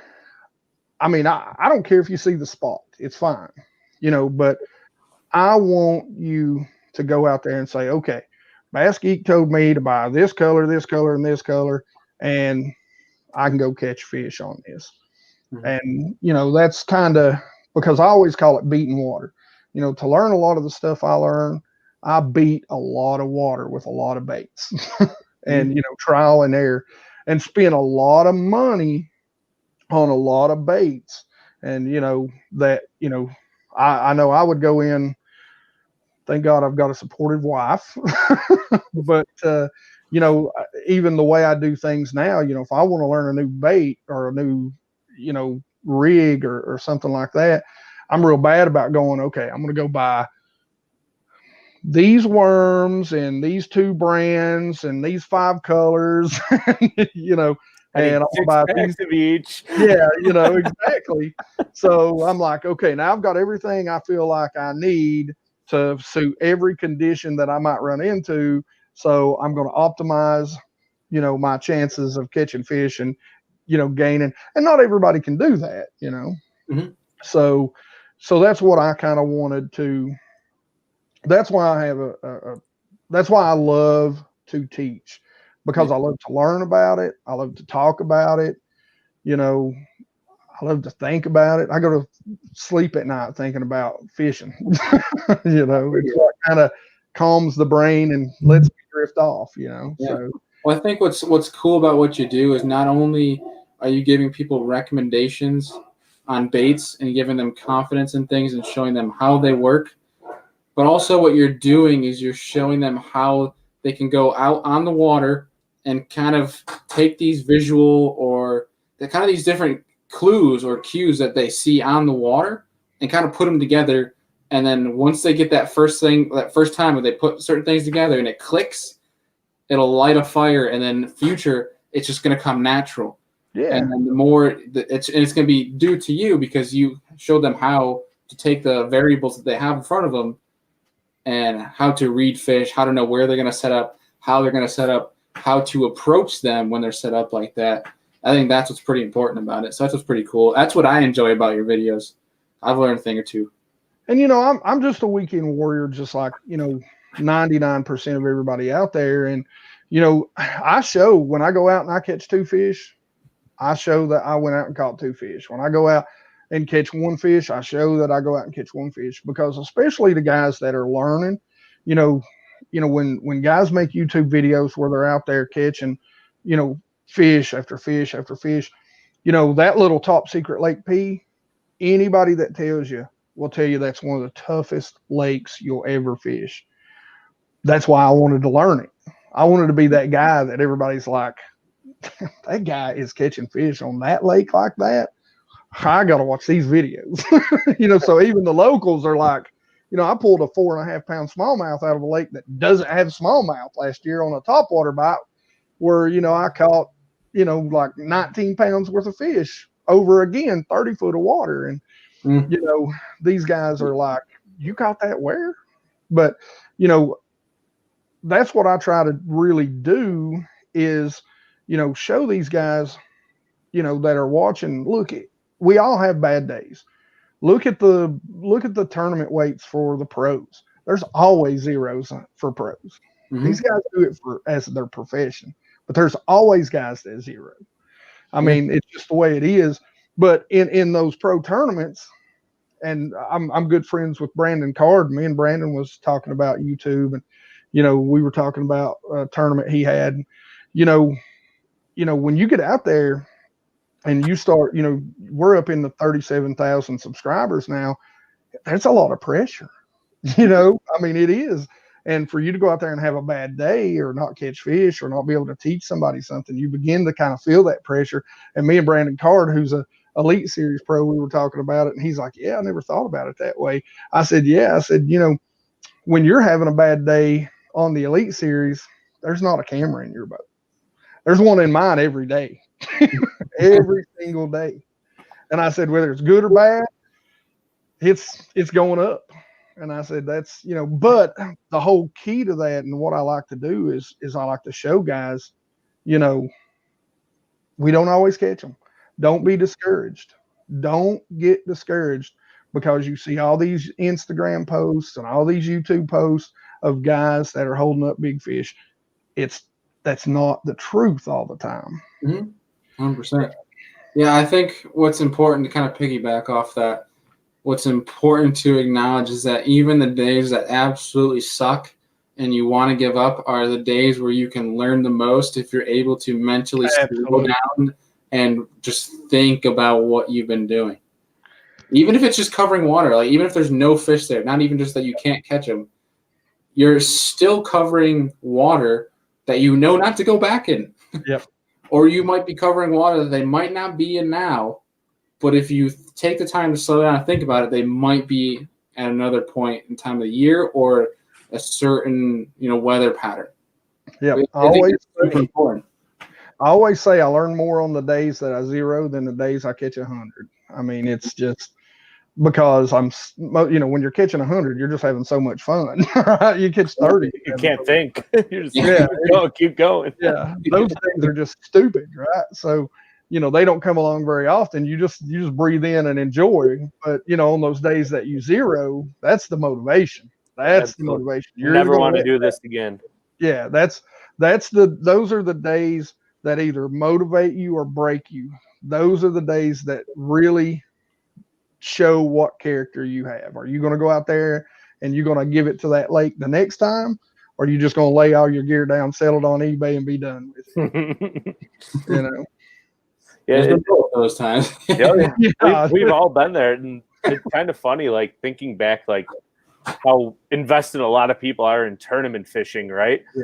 I mean, I don't care if you see the spot, it's fine, you know, but I want you to go out there and say, okay, BassGeek told me to buy this color, and this color, and I can go catch fish on this. And, you know, that's kind of, because I always call it beating water. You know, to learn a lot of the stuff I learn, I beat a lot of water with a lot of baits and, you know, trial and error, and spend a lot of money on a lot of baits. And, you know, that, you know I would go in, thank God I've got a supportive wife, but, you know, even the way I do things now, you know, if I want to learn a new bait or a new, you know, rig or something like that, I'm real bad about going, okay, I'm going to go buy these worms and these 2 brands and these 5 colors, you know, and I'll buy these of each. Yeah, you know, exactly. So I'm like, okay, now I've got everything I feel like I need to suit every condition that I might run into. So I'm going to optimize, you know, my chances of catching fish and, you know, gaining. And not everybody can do that, you know. So that's what I kind of wanted to. That's why I have that's why I love to teach, because I love to learn about it. I love to talk about it. You know, I love to think about it. I go to sleep at night thinking about fishing. You know, it's like kind of calms the brain and lets me drift off, you know. Yeah. So, well, I think what's cool about what you do is not only are you giving people recommendations on baits and giving them confidence in things and showing them how they work, but also what you're doing is you're showing them how they can go out on the water and kind of take these visual or the kind of these different clues or cues that they see on the water and kind of put them together. And then once they get that first time when they put certain things together and it clicks, it'll light a fire. And then future, it's just going to come natural. yeah. And then the more it's going to be due to you, because you showed them how to take the variables that they have in front of them and how to read fish, how to know where they're going to set up, how they're going to set up, how to approach them when they're set up like that. I think that's what's pretty important about it. So that's what's pretty cool. That's what I enjoy about your videos. I've learned a thing or two. And, you know, I'm just a weekend warrior, just like, you know, 99% of everybody out there. And, you know, I show when I go out and I catch 2 fish, I show that I went out and caught 2 fish. When I go out and catch 1 fish, I show that I go out and catch 1 fish, because especially the guys that are learning, you know, when guys make YouTube videos where they're out there catching, you know, fish after fish after fish, you know, that little top secret Lake P, anybody that tells you will tell you that's one of the toughest lakes you'll ever fish. That's why I wanted to learn it. I wanted to be that guy that everybody's like, that guy is catching fish on that lake like that. I got to watch these videos. You know, so even the locals are like, you know, I pulled a 4.5 pound smallmouth out of a lake that doesn't have smallmouth last year on a topwater bite, where, you know, I caught, you know, like 19 pounds worth of fish over, again, 30 foot of water. And, you know, these guys are like, you caught that where? But, you know, that's what I try to really do is, you know, show these guys, you know, that are watching, look, we all have bad days. Look at the tournament weights for the pros. There's always zeros for pros. These guys do it as their profession, but there's always guys that zero. I mean, it's just the way it is. But in those pro tournaments, and I'm good friends with Brandon Card. Me and Brandon was talking about YouTube, and, you know, we were talking about a tournament he had. You know, when you get out there and you start, you know, we're up in the 37,000 subscribers now. That's a lot of pressure. You know, I mean, it is. And for you to go out there and have a bad day or not catch fish or not be able to teach somebody something, you begin to kind of feel that pressure. And me and Brandon Card, who's a Elite Series pro, we were talking about it, and he's like, yeah, I never thought about it that way. I said, yeah. I said, you know, when you're having a bad day on the Elite Series, there's not a camera in your boat. There's one in mine every day, every single day. And I said, whether it's good or bad, it's going up. And I said, that's, you know, but the whole key to that and what I like to do is I like to show guys, you know, we don't always catch them. Don't be discouraged. Don't get discouraged because you see all these Instagram posts and all these YouTube posts of guys that are holding up big fish. That's not the truth all the time. 100%. Yeah, I think what's important to kind of piggyback off that, what's important to acknowledge is that even the days that absolutely suck and you want to give up are the days where you can learn the most if you're able to mentally slow down and just think about what you've been doing. Even if it's just covering water, like even if there's no fish there, not even just that you can't catch them, you're still covering water that you know not to go back in. Yep. Or you might be covering water that they might not be in now, but if you take the time to slow down and think about it, they might be at another point in time of the year or a certain, you know, weather pattern. Yeah, I always say I learn more on the days that I zero than the days I catch 100. I mean, it's just because you know, when you're catching 100, you're just having so much fun. Right? You catch 30, you can't think. You're just keep going. Yeah, those things are just stupid, right? So, you know, they don't come along very often. You just breathe in and enjoy. But you know, on those days that you zero, that's the motivation. That's the motivation. You never want to do this again. Yeah, those are the days that either motivate you or break you. Those are the days that really show what character you have. Are you going to go out there and you're going to give it to that lake the next time? Or are you just going to lay all your gear down, sell it on eBay, and be done with it? You know? Yeah, both those times. We've all been there. And it's kind of funny, like thinking back, like how invested a lot of people are in tournament fishing, right? Yeah.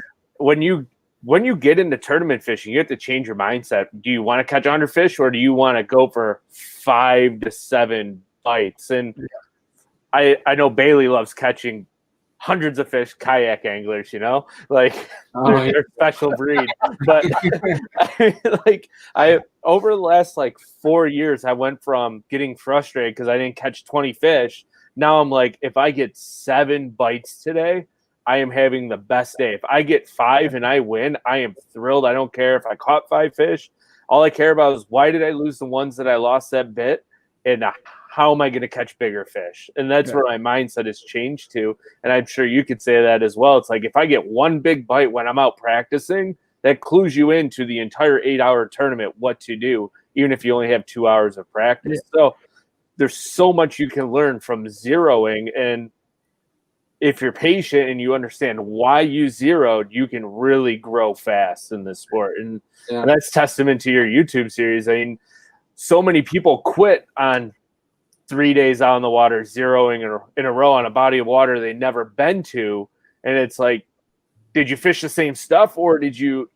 When you get into tournament fishing, you have to change your mindset. Do you want to catch 100 fish or do you want to go for 5 to 7 bites? And I know Bailey loves catching hundreds of fish, kayak anglers, you know, like they're a special breed. But I over the last like 4 years, I went from getting frustrated because I didn't catch 20 fish. Now I'm like, if I get 7 bites today, I am having the best day. If I get 5 and I win, I am thrilled. I don't care if I caught 5 fish. All I care about is why did I lose the ones that I lost that bit, and how am I going to catch bigger fish? And that's where my mindset has changed to. And I'm sure you could say that as well. It's like if I get one big bite when I'm out practicing, that clues you into the entire 8-hour tournament what to do, even if you only have 2 hours of practice. Yeah. So there's so much you can learn from zeroing, and if you're patient and you understand why you zeroed, you can really grow fast in this sport. And that's testament to your YouTube series. I mean, so many people quit on 3 days out on the water, zeroing in a row on a body of water they've never been to. And it's like, did you fish the same stuff or did you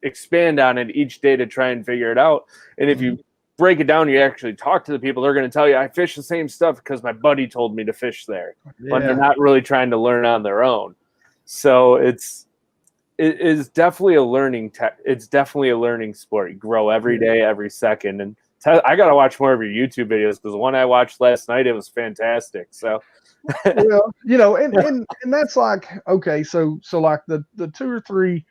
expand on it each day to try and figure it out? And if you break it down, you actually talk to the people, they're going to tell you, I fish the same stuff because my buddy told me to fish there. But they're not really trying to learn on their own. So it is definitely a learning it's definitely a learning sport. You grow every day, every second. And I got to watch more of your YouTube videos because the one I watched last night, it was fantastic. So well, you know, and that's like, okay, so like the 2 or 3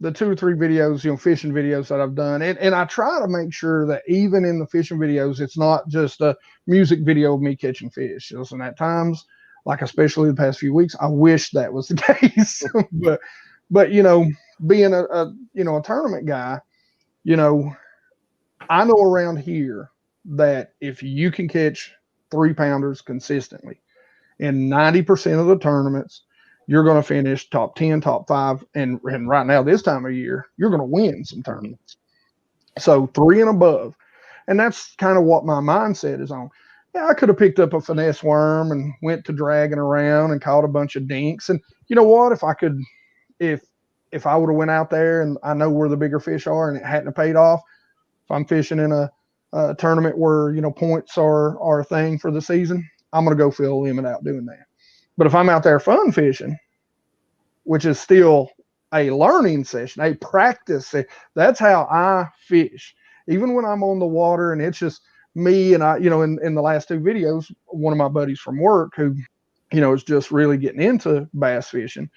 videos, you know, fishing videos that I've done. And I try to make sure that even in the fishing videos, it's not just a music video of me catching fish. Listen, at times, like especially the past few weeks, I wish that was the case. but you know, being a tournament guy, you know, I know around here that if you can catch 3-pounders consistently in 90% of the tournaments, you're going to finish top 10, top 5. And right now, this time of year, you're going to win some tournaments. So 3 and above. And that's kind of what my mindset is on. yeah, I could have picked up a finesse worm and went to dragging around and caught a bunch of dinks. And you know what? If I could, if I would have went out there and I know where the bigger fish are and it hadn't paid off, if I'm fishing in a tournament where, you know, points are a thing for the season, I'm going to go fill a limit out doing that. But if I'm out there fun fishing, which is still a learning session, a practice session, that's how I fish. Even when I'm on the water and it's just me and I, you know, in the last 2 videos, one of my buddies from work who, you know, is just really getting into bass fishing.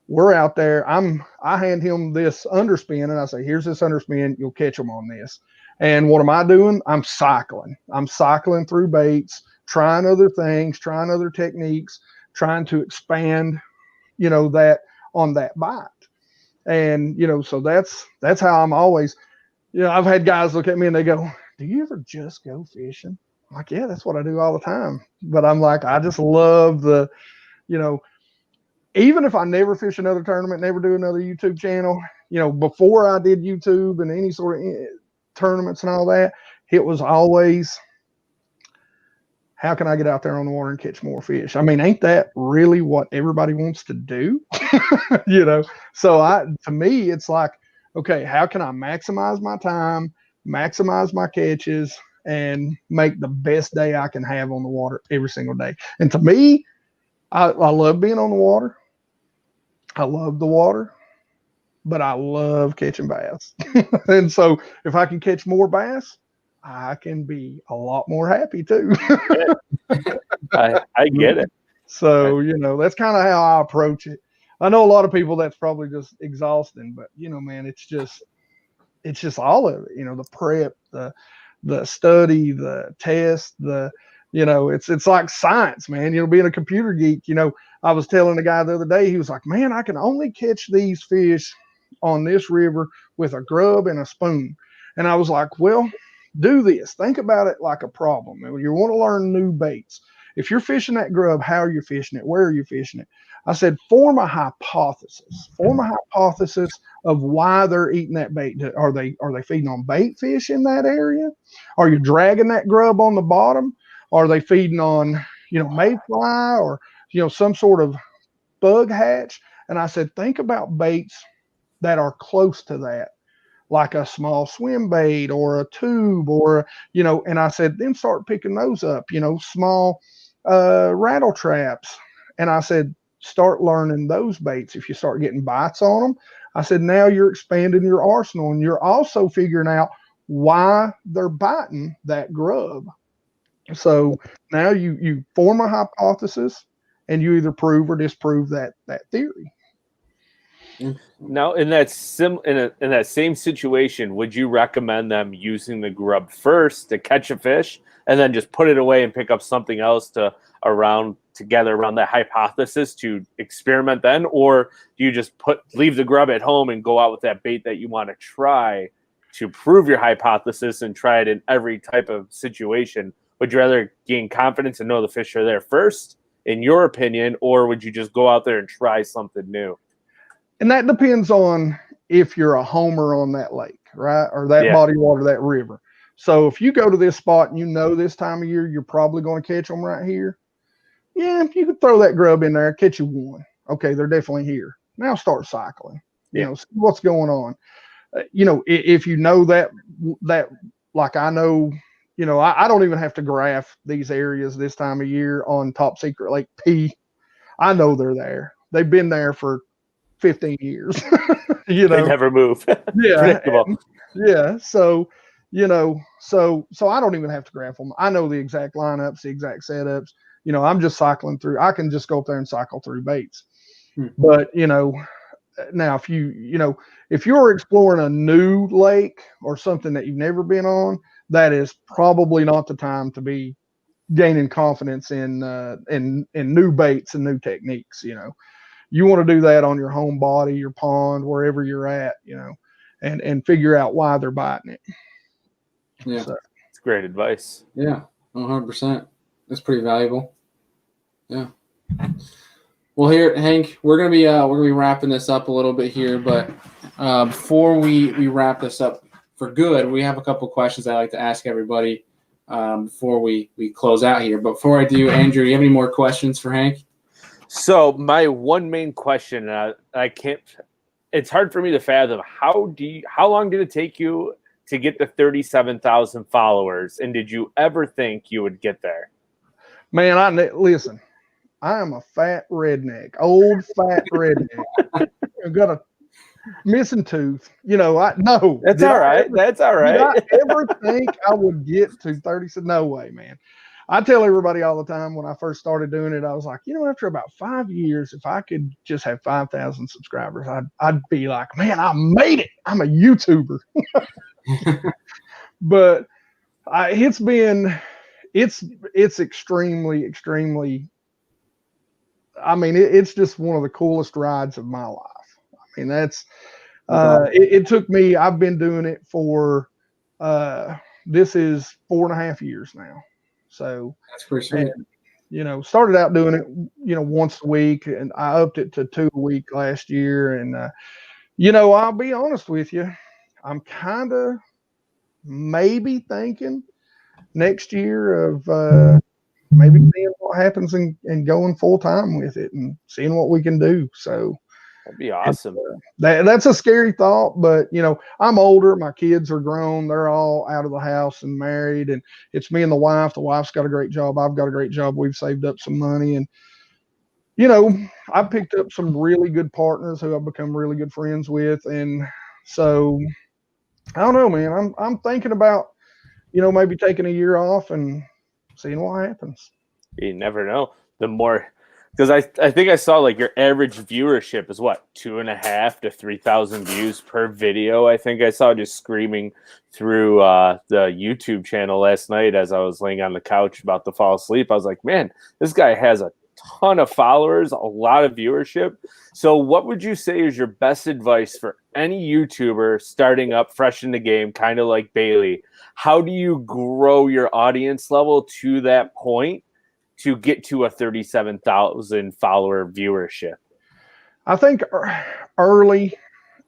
We're out there. I hand him this underspin and I say, here's this underspin. You'll catch them on this. And what am I doing? I'm cycling. I'm cycling through baits, trying other things, trying other techniques, trying to expand, you know, that on that bite. And, you know, so that's how I'm always, you know, I've had guys look at me and they go, do you ever just go fishing? I'm like, yeah, that's what I do all the time. But I'm like, I just love the, you know, even if I never fish another tournament, never do another YouTube channel, you know, before I did YouTube and any sort of tournaments and all that, it was always, how can I get out there on the water and catch more fish? I mean, ain't that really what everybody wants to do? You know, so to me, it's like, okay, how can I maximize my time, maximize my catches, and make the best day I can have on the water every single day? And to me, I love being on the water. I love the water, but I love catching bass. And so if I can catch more bass, I can be a lot more happy too. I get it. So, you know, that's kind of how I approach it. I know a lot of people that's probably just exhausting, but you know, man, it's just all of it, you know, the prep, the study, the test, you know, it's like science, man. You know, being a computer geek, you know, I was telling a guy the other day, he was like, man, I can only catch these fish on this river with a grub and a spoon. And I was like, well, do this. Think about it like a problem. You want to learn new baits. If you're fishing that grub, how are you fishing it? Where are you fishing it? I said, form a hypothesis. Form a hypothesis of why they're eating that bait. Are they feeding on bait fish in that area? Are you dragging that grub on the bottom? Are they feeding on, you know, mayfly or, you know, some sort of bug hatch? And I said, think about baits that are close to that, like a small swim bait or a tube or, you know, and I said, then start picking those up, you know, small rattle traps. And I said, start learning those baits. If you start getting bites on them, I said, now you're expanding your arsenal and you're also figuring out why they're biting that grub. So now you form a hypothesis and you either prove or disprove that theory. Now, in that same situation, would you recommend them using the grub first to catch a fish, and then just put it away and pick up something else to gather around that hypothesis to experiment then, or do you just leave the grub at home and go out with that bait that you want to try to prove your hypothesis and try it in every type of situation? Would you rather gain confidence and know the fish are there first, in your opinion, or would you just go out there and try something new? And that depends on if you're a homer on that lake, right? Or that body of water, that river. So if you go to this spot and you know this time of year, you're probably going to catch them right here. Yeah, you could throw that grub in there, catch you one. Okay, they're definitely here. Now start cycling. You know, see what's going on. You know, if you know that like I know, you know, I don't even have to graph these areas this time of year on Top Secret Lake P. I know they're there. They've been there for 15 years. You know, they never move. Yeah. Predictable. Yeah. So, you know, so I don't even have to graph them. I know the exact lineups, the exact setups. You know, I'm just cycling through. I can just go up there and cycle through baits. But, you know, now if if you're exploring a new lake or something that you've never been on, that is probably not the time to be gaining confidence in new baits and new techniques. You know, you want to do that on your home body, your pond, wherever you're at, you know, and figure out why they're biting it. Yeah. So. It's great advice. Yeah, 100%. That's pretty valuable. Yeah. Well, here, Hank, we're gonna be wrapping this up a little bit here, but before we wrap this up for good, we have a couple questions I like to ask everybody before we close out here. But before I do, Andrew, you have any more questions for Hank? So my one main question, I can't. It's hard for me to fathom. How long did it take you to get to 37,000 followers, and did you ever think you would get there? Man, listen. I am a fat redneck, old fat redneck. I've got a missing tooth. No. That's all right. That's all right. Did I ever think I would get to 30? No way, man. I tell everybody all the time when I first started doing it, I was like, after about 5 years, if I could just have 5,000 subscribers, I'd be like, man, I made it. I'm a YouTuber. But it's extremely, extremely. I mean, it's just one of the coolest rides of my life. I mean, it took me. I've been doing it for this is 4.5 years now. So that's pretty sweet. Started out doing it, once a week, and I upped it to 2 a week last year. And I'll be honest with you, I'm kind of maybe thinking next year of maybe seeing what happens and going full time with it and seeing what we can do. So that'd be awesome. That's a scary thought, but I'm older. My kids are grown. They're all out of the house and married, and it's me and the wife. The wife's got a great job. I've got a great job. We've saved up some money, and I've picked up some really good partners who I've become really good friends with, and so I don't know, man. I'm thinking about maybe taking a year off and seeing what happens. You never know. The more, because I think I saw like your average viewership is what, 2.5 to 3,000 views per video. I think I saw just screaming through the YouTube channel last night as I was laying on the couch about to fall asleep. I was like, man, this guy has a ton of followers, a lot of viewership. So what would you say is your best advice for any YouTuber starting up fresh in the game, kind of like Bailey? How do you grow your audience level to that point to get to a 37,000 follower viewership? I think early,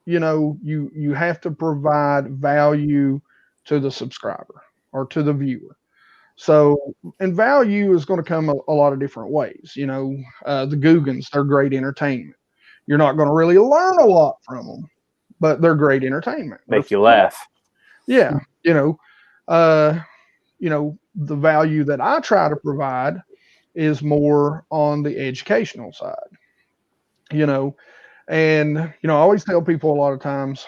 you have to provide value to the subscriber or to the viewer. So, and value is going to come a lot of different ways. The Googans, they're great entertainment. You're not going to really learn a lot from them, but they're great entertainment. Make you laugh. Yeah. The value that I try to provide is more on the educational side, and, I always tell people a lot of times,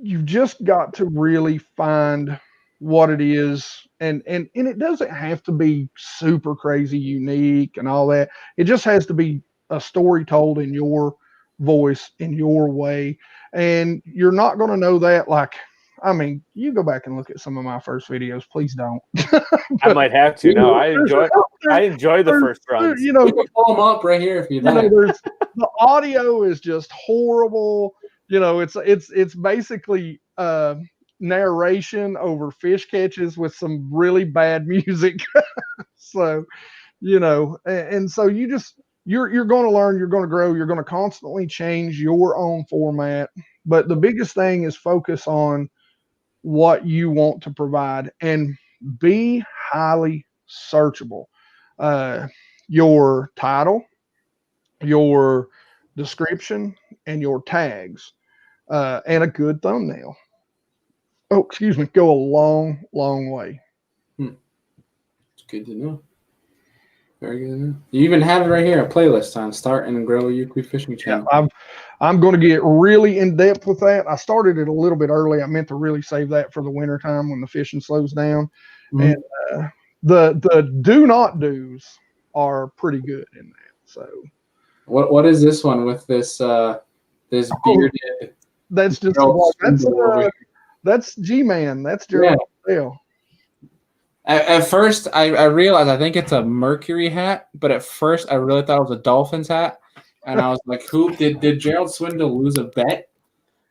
you've just got to really find what it is. And it doesn't have to be super crazy unique and all that. It just has to be a story told in your voice, in your way. And you're not going to know that. You go back and look at some of my first videos. Please don't. I might have to. No, I enjoy the first runs. You can pull them up right here if you like. The audio is just horrible. It's basically narration over fish catches with some really bad music. So, and so you're going to learn, you're going to grow, you're going to constantly change your own format. But the biggest thing is focus on what you want to provide and be highly searchable. Your title, your description, and your tags, and a good thumbnail. Go a long, long way. It's good to know. Very good to know. You even have it right here, a playlist on Start and Grow a Euclid Fishing Channel. Yeah, I'm going to get really in depth with that. I started it a little bit early. I meant to really save that for the winter time when the fishing slows down. Mm-hmm. And the do not do's are pretty good in that. So, what is this one with this bearded? That's just that's G-Man. That's Gerald Bell. At first, I realized I think it's a Mercury hat, but at first I really thought it was a Dolphins hat, and I was like, "Who did Gerald Swindle lose a bet?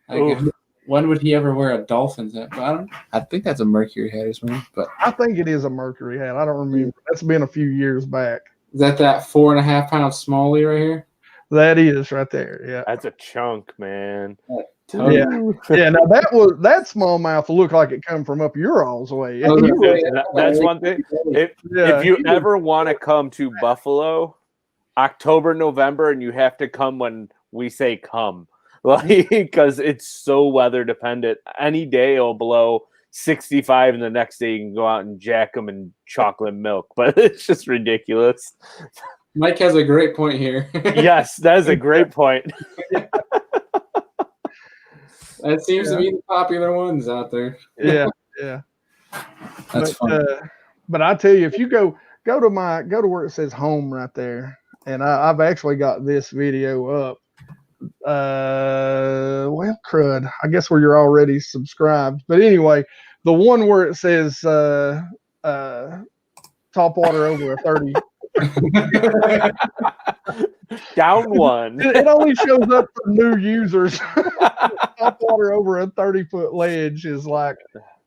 When would he ever wear a Dolphins hat?" But I think that's a Mercury hat as well. But I think it is a Mercury hat. I don't remember. That's been a few years back. Is that 4.5 pound Smallie right here? That is right there. Yeah, that's a chunk, man. Totally. Yeah. Now that smallmouth looked like it come from up your all's way. That's one thing. If you ever want to come to Buffalo, October, November, and you have to come when we say come, like, because it's so weather dependent. Any day it'll blow 65, and the next day you can go out and jack them in chocolate milk. But it's just ridiculous. Mike has a great point here. Yes, that is a great point. That seems to be the popular ones out there. Yeah. That's funny. But I tell you, if you go to where it says home right there, and I've actually got this video up. Well, crud. I guess where you're already subscribed. But anyway, the one where it says top water over a 30. Down one. It only shows up for new users. Top water over a 30-foot ledge is like,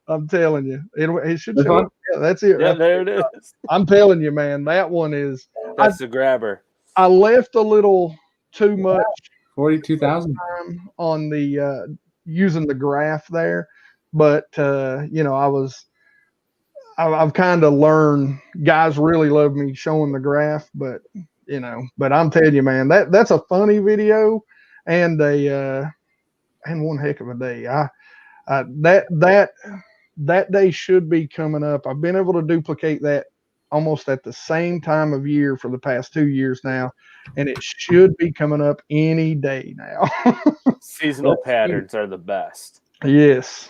I'm telling you, it should show up. Yeah, that's it. Yeah, right there it is. I'm telling you, man, that one is. That's the grabber. I left a little too much 42,000 on the using the graph there, but I've kind of learned guys really love me showing the graph, but I'm telling you, man, that's a funny video and one heck of a day. That day should be coming up. I've been able to duplicate that almost at the same time of year for the past 2 years now, and it should be coming up any day now. Seasonal patterns are the best. Yes.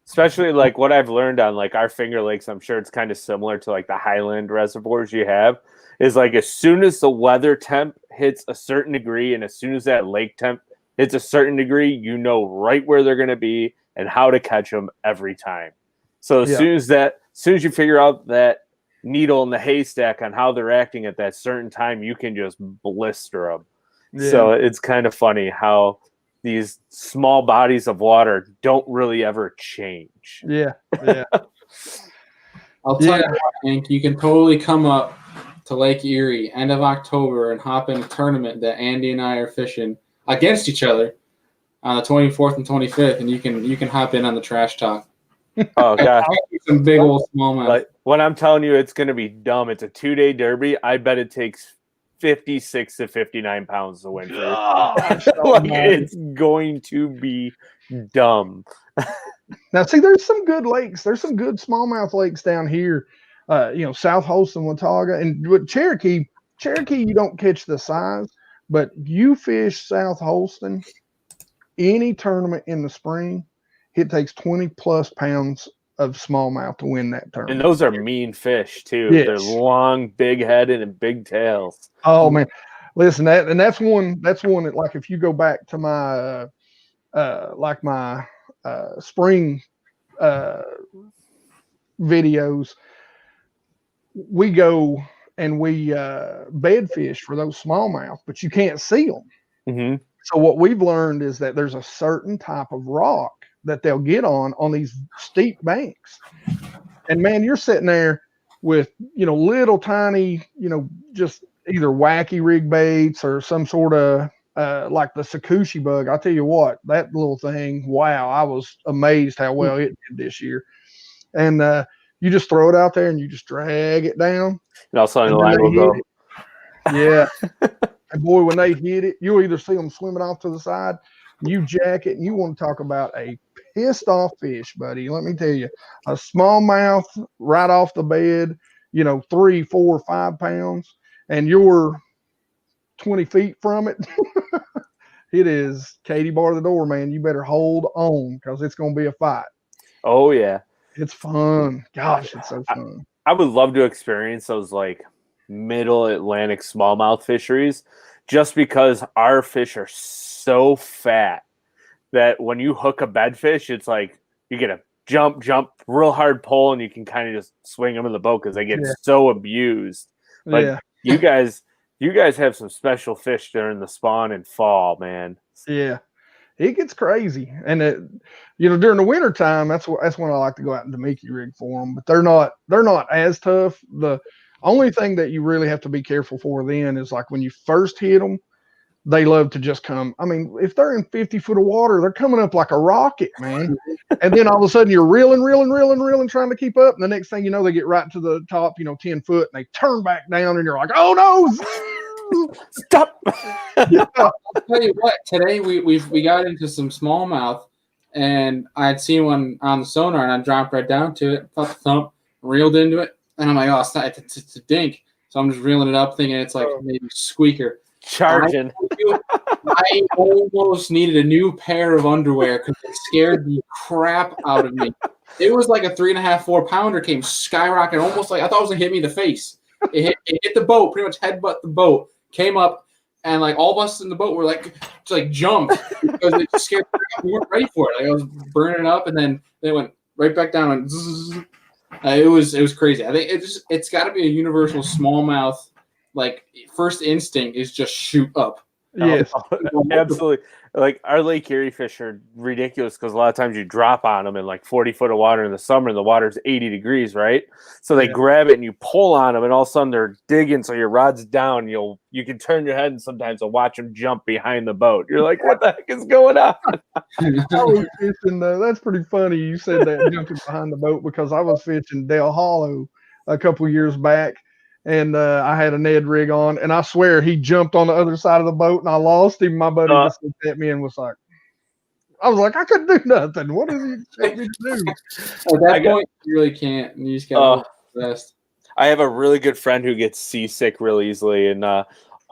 Especially like what I've learned on like our Finger Lakes, I'm sure it's kind of similar to like the highland reservoirs you have, is like as soon as the weather temp hits a certain degree and as soon as that lake temp hits a certain degree, you know right where they're going to be and how to catch them every time. So as soon as you figure out that needle in the haystack on how they're acting at that certain time, you can just blister them. Yeah. So it's kind of funny how these small bodies of water don't really ever change. Yeah. I'll tell you what, Hank, you can totally come up to Lake Erie end of October and hop in a tournament that Andy and I are fishing against each other on the 24th and 25th, and you can hop in on the trash talk. Oh god, some big old smallmouth. Like when I'm telling you, it's going to be dumb. It's a 2-day derby. I bet it takes 56 to 59 pounds to win. It's going to be dumb. Now, see, there's some good lakes. There's some good smallmouth lakes down here. South Holston, Watauga, and with Cherokee, you don't catch the size, but you fish South Holston, any tournament in the spring, it takes 20 plus pounds of smallmouth to win that tournament. And those are mean fish too. Yes. They're long, big headed, and big tails. Oh man, listen, that's one that, like, if you go back to my my spring videos, we go and we bed fish for those smallmouth, but you can't see them. Mm-hmm. So what we've learned is that there's a certain type of rock that they'll get on these steep banks. And man, you're sitting there with, little tiny, just either wacky rig baits or some sort of like the Sakushi bug. I'll tell you what, that little thing, wow, I was amazed how well it did this year. And you just throw it out there and you just drag it down. And all of a sudden the line will go. Yeah. And boy, when they hit it, you'll either see them swimming off to the side, you jack it, and you want to talk about a pissed off fish, buddy. Let me tell you, a smallmouth right off the bed, 3, 4, 5 pounds, and you're 20 feet from it. It is Katie bar the door, man. You better hold on because it's going to be a fight. Oh, yeah. It's fun. Gosh, it's so fun. I would love to experience those like middle Atlantic smallmouth fisheries just because our fish are so fat that when you hook a bedfish, it's like you get a jump, real hard pull, and you can kind of just swing them in the boat because they get so abused. But you guys have some special fish during the spawn and fall, man. Yeah, it gets crazy, and during the winter time, that's when I like to go out and Demiki rig for them. But they're not as tough. The only thing that you really have to be careful for then is like when you first hit them, they love to just come. I mean, if they're in 50 foot of water, they're coming up like a rocket, man. And then all of a sudden you're reeling, trying to keep up. And the next thing you know, they get right to the top, 10 foot, and they turn back down, and you're like, oh no, Stop. yeah. I'll tell you what, today we got into some smallmouth, and I had seen one on the sonar, and I dropped right down to it, felt the thump, reeled into it, and I'm like, oh, it's a dink. So I'm just reeling it up, thinking it's like maybe squeaker. Charging. I almost needed a new pair of underwear because it scared the crap out of me. It was like a 3.5, 4 pounder came skyrocketing, almost like I thought it was gonna hit me in the face. It hit the boat, pretty much headbutt the boat, came up, and like all of us in the boat were like just like jumped because it just scared the crap. We weren't ready for it. Like I was burning up, and then they went right back down and zzz. It was crazy. I think it's got to be a universal smallmouth. Like first instinct is just shoot up. Yes, absolutely. Like our Lake Erie fish are ridiculous because a lot of times you drop on them in like 40 foot of water in the summer, and the water's 80 degrees, right? So they grab it and you pull on them, and all of a sudden they're digging, so your rod's down. You can turn your head and sometimes you'll watch them jump behind the boat. You're like, what the heck is going on? I was fishing. That's pretty funny. You said that jumping behind the boat, because I was fishing Dale Hollow a couple years back. And I had a Ned rig on, and I swear he jumped on the other side of the boat, and I lost him. My buddy just looked at me and was like, I was like, I couldn't do nothing. What does he expect me to do? At that point, you really can't. You just got to rest. I have a really good friend who gets seasick real easily, and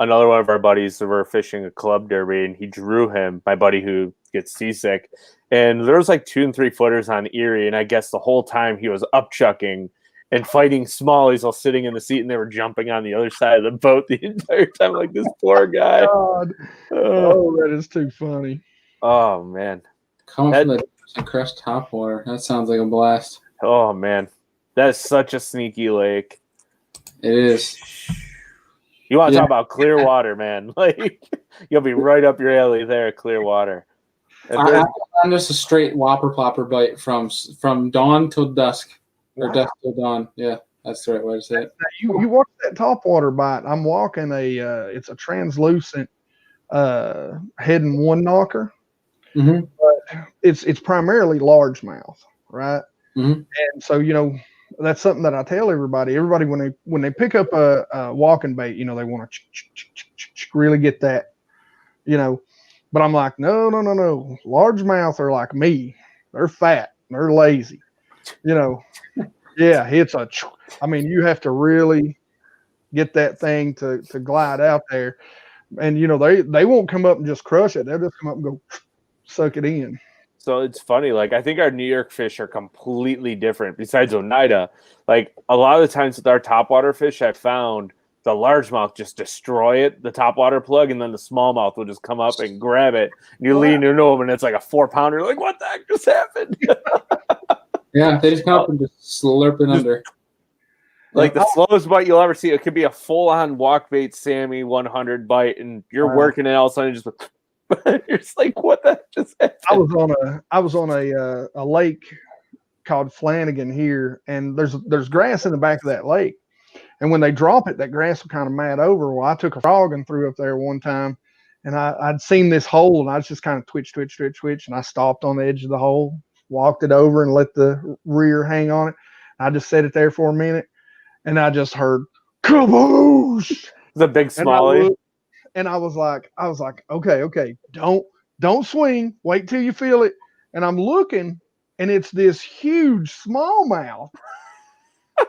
another one of our buddies, we're fishing a club derby, and he drew him, my buddy who gets seasick, and there was like 2 and 3 footers on Erie, and I guess the whole time he was upchucking and fighting smallies while sitting in the seat, and they were jumping on the other side of the boat the entire time. Like, this poor guy. God. Oh, that is too funny. Oh, man. Coming from the crushed top water. That sounds like a blast. Oh, man. That's such a sneaky lake. It is. You want to talk about clear water, man. Like, you'll be right up your alley there, clear water. I'm just a straight whopper plopper bite from dawn till dusk. Or dusk till dawn. Yeah, that's the right way to say it. You watch that topwater bite. I'm walking it's a translucent head and one knocker. Mm-hmm. But it's primarily largemouth, right? Mm-hmm. And so that's something that I tell everybody. Everybody when they pick up a walking bait, they want to really get that, But I'm like, no. Largemouth are like me. They're fat. They're lazy. Yeah, you have to really get that thing to glide out there. And, they won't come up and just crush it. They'll just come up and go suck it in. So it's funny. Like, I think our New York fish are completely different besides Oneida. Like, a lot of the times with our topwater fish, I found the largemouth just destroy it, the topwater plug, and then the smallmouth will just come up and grab it. And you lean into them, and it's like a 4 pounder. Like, what the heck just happened? Yeah, they just come up and just slurp it under. Like the slowest bite you'll ever see. It could be a full-on walk bait Sammy 100 bite, and you're working it all of a sudden just you're just like, what the heck just happened? I was on a lake called Flanagan here, and there's grass in the back of that lake. And when they drop it, that grass will kind of mat over. Well, I took a frog and threw up there one time, and I'd seen this hole, and I was just kind of twitch, and I stopped on the edge of the hole, walked it over, and let the rear hang on it. I just set it there for a minute, and I just heard kaboosh. The big smallie. And I was like, okay, don't swing. Wait till you feel it. And I'm looking, and it's this huge smallmouth.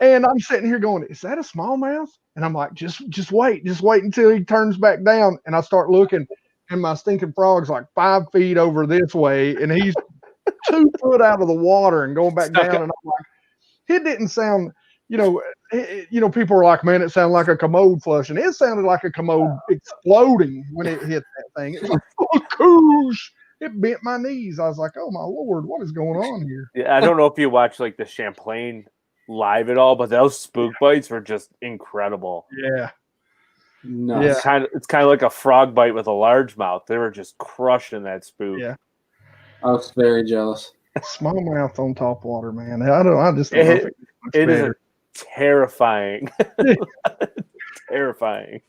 And I'm sitting here going, is that a smallmouth? And I'm like, just wait until he turns back down. And I start looking, and my stinking frog's like 5 feet over this way, and he's 2 foot out of the water and going back down. And I'm like, it didn't sound, people are like, man, it sounded like a commode flushing. It sounded like a commode exploding when it hit that thing. It was like, oh, koosh. It bent my knees. I was like, oh my Lord, what is going on here? Yeah, I don't know if you watch like the Champlain live at all, but those spook bites were just incredible. Yeah. No. Yeah. It's kind of like a frog bite with a largemouth. They were just crushing that spook. Yeah. I was very jealous. Smallmouth on top water, man. I just don't know it is terrifying. Terrifying.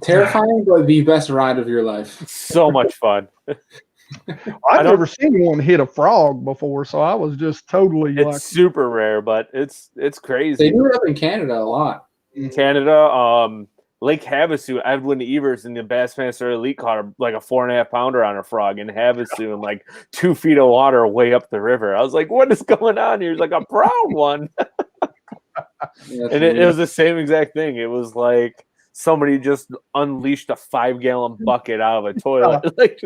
Terrifying, but the best ride of your life. So much fun. I've never seen one hit a frog before, so I was just totally It's super rare, but it's crazy. They do it up in Canada a lot. Canada, Lake Havasu, Edwin Evers in the Bassmaster Elite caught like a 4.5 pounder on a frog in Havasu in like 2 feet of water way up the river. I was like, what is going on here? He's like, a brown one. And it was the same exact thing. It was like somebody just unleashed a 5-gallon bucket out of a toilet. Like,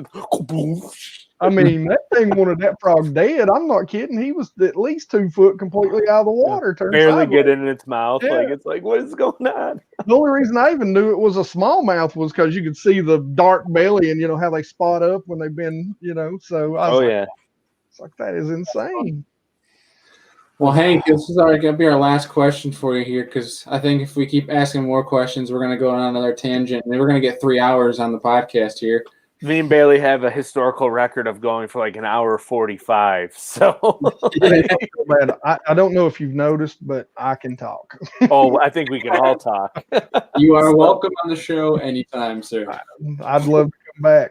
I mean, that thing wanted that frog dead. I'm not kidding. He was at least 2 foot completely out of the water. Barely get in its mouth. Yeah. Like, it's like, what is going on? The only reason I even knew it was a smallmouth was because you could see the dark belly and, you know, how they spot up when they've been, you know. So I was it's like, that is insane. Well, Hank, this is going to be our last question for you here, because I think if we keep asking more questions, we're going to go on another tangent, and we're going to get 3 hours on the podcast here. Me and Bailey have a historical record of going for like 1:45. So I don't know if you've noticed, but I can talk. Oh, I think we can all talk. You are welcome on the show anytime, sir. I'd love to come back.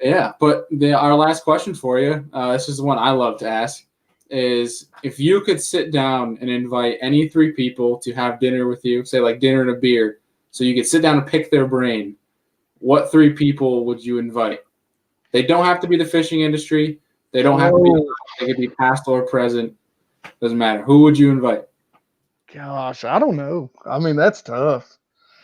Yeah, but our last question for you, this is the one I love to ask, is if you could sit down and invite any 3 people to have dinner with you, say like dinner and a beer, so you could sit down and pick their brain, what 3 people would you invite? They don't have to be the fishing industry. They don't have to be. They could be past or present. Doesn't matter. Who would you invite? Gosh, I don't know. I mean, that's tough.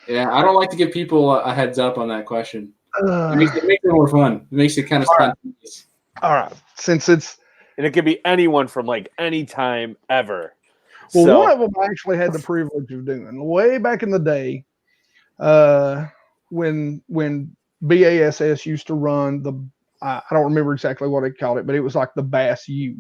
Yeah, I don't like to give people a heads up on that question. It makes it more fun. It makes it kind of spontaneous. All right. Since it's and it could be anyone from like any time ever. Well, one of them I actually had the privilege of doing way back in the day. When BASS used to run I don't remember exactly what they called it, but it was like the Bass U.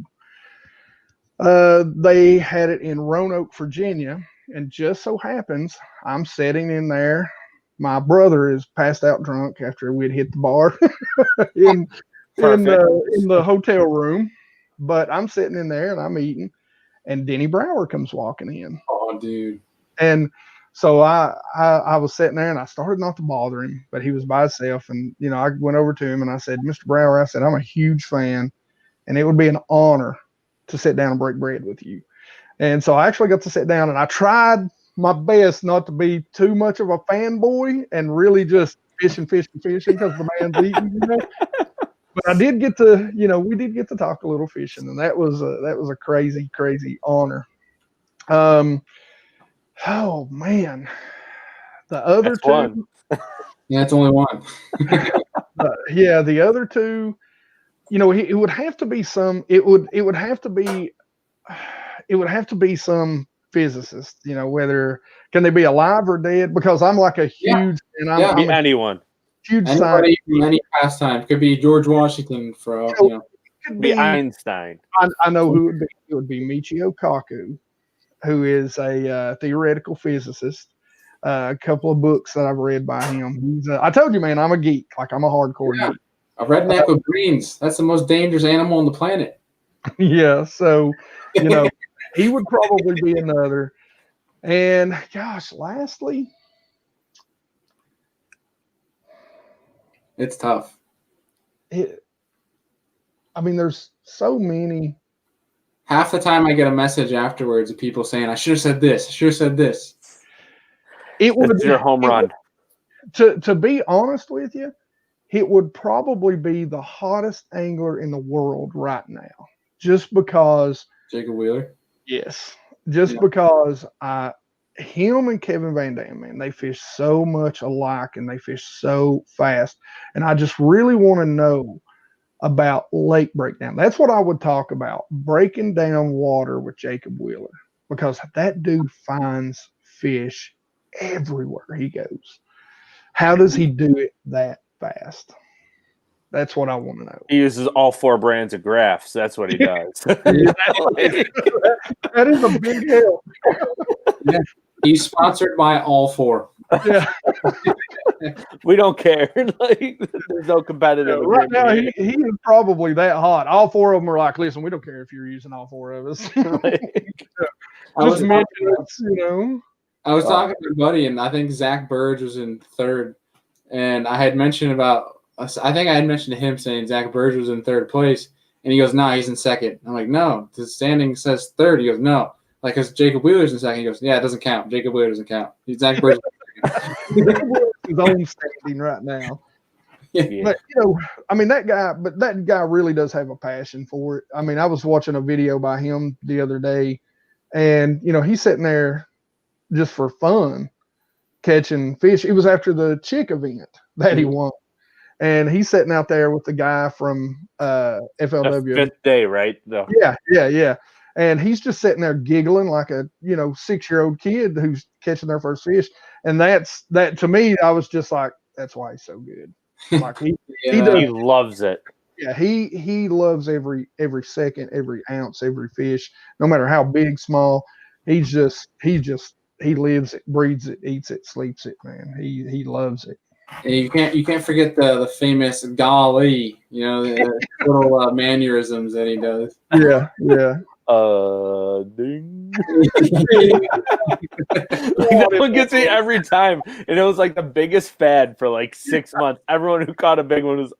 They had it in Roanoke, Virginia, and just so happens I'm sitting in there. My brother is passed out drunk after we'd hit the bar in the hotel room, but I'm sitting in there and I'm eating, and Denny Brower comes walking in. Oh, dude! And so I was sitting there and I started not to bother him, but he was by himself. And, you know, I went over to him and I said, Mr. Brower, I said, I'm a huge fan and it would be an honor to sit down and break bread with you. And so I actually got to sit down and I tried my best not to be too much of a fanboy and really just fishing because the man's eating, you know. But I did get to, you know, we did get to talk a little fishing, and that was a crazy, crazy honor. Oh man, the other two. One. Yeah, it's only one. Yeah, the other two. You know, it would have to be some. It would have to be some physicist. You know, whether can they be alive or dead? Because I'm like a huge and I'm anyone. Huge anybody from any pastime. Could be George Washington for you know. Could be Einstein. I know who it would be. It would be Michio Kaku, who is a theoretical physicist. A couple of books that I've read by him. I told you, man, I'm a geek. Like, I'm a hardcore geek. A redneck with greens. That's the most dangerous animal on the planet. Yeah, so, you know, he would probably be another. And, gosh, lastly. It's tough. I mean, there's so many. Half the time I get a message afterwards of people saying, I should have said this. I should have said this. It would be your home run. To be honest with you, it would probably be the hottest angler in the world right now. Just because. Jacob Wheeler? Yes. Just because him and Kevin Van Dam, man, they fish so much alike and they fish so fast. And I just really want to know about lake breakdown. That's what I would talk about, breaking down water with Jacob Wheeler, because that dude finds fish everywhere he goes. How does he do it that fast? That's what I want to know. He uses all 4 brands of graphs. That's what he does. That is a big help. Yeah. He's sponsored by all 4. Yeah. We don't care. Like, there's no competitive. Right now, he is probably that hot. All 4 of them are like, listen, we don't care if you're using all 4 of us. Just mention it, you know. I was talking to a buddy, and I think Zach Burge was in 3rd. and I had mentioned about, I think I had mentioned to him saying Zach Burge was in third place, and he goes, "No, he's in second." I'm like, "No, the standing says third." He goes, "No, like because Jacob Wheeler's in second." He goes, "Yeah, it doesn't count. Jacob Wheeler doesn't count. Zach Burge." His own standing right now. Yeah. But I mean that guy really does have a passion for it. I mean, I was watching a video by him the other day, and he's sitting there just for fun catching fish. It was after the chick event that he won, and he's sitting out there with the guy from FLW. The fifth day, right? No. Yeah. And he's just sitting there giggling like a 6-year-old kid who's catching their first fish. And that to me, I was just like, that's why he's so good. Like he loves it. Yeah, he loves every second, every ounce, every fish, no matter how big, small. He lives it, breathes it, eats it, sleeps it, man. He loves it. And you can't forget the famous golly, the little mannerisms that he does. Yeah. Ding. That one gets me every time, and it was like the biggest fad for like 6 months. Everyone who caught a big one was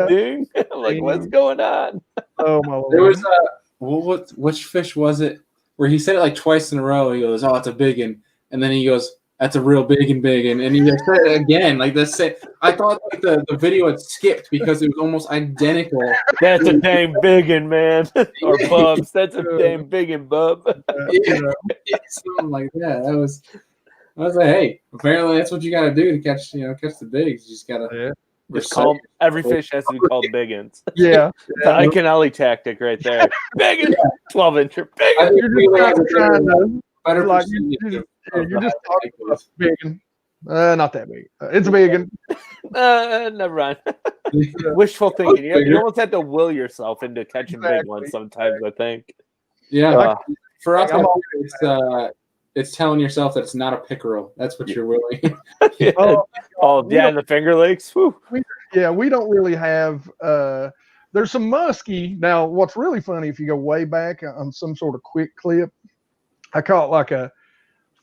ding. I'm like, what's going on? Oh my Lord. There was which fish was it where he said it like twice in a row? He goes, "Oh, it's a big one," and then he goes, "That's a real big and he just said it again. Like this. I thought like the video had skipped because it was almost identical. That's a dang biggin, man. Or Bubs. That's a dang biggin, Bub. Yeah, something like that. I was like, hey, apparently that's what you got to do to catch the bigs. You just got to just call every fish has to be called biggins. Yeah, the Ike Ellie tactic right there. Biggin, 12-incher, biggin. You're just trying to better. You're just talking about biggin. Not that big. It's a biggin. Never mind. Wishful thinking. You almost have to will yourself into catching big ones sometimes, I think. Yeah. For us, it's telling yourself that it's not a pickerel. That's what you're willing. The Finger Lakes. We don't really have. There's some muskie. Now, what's really funny, if you go way back on some sort of quick clip, I caught like a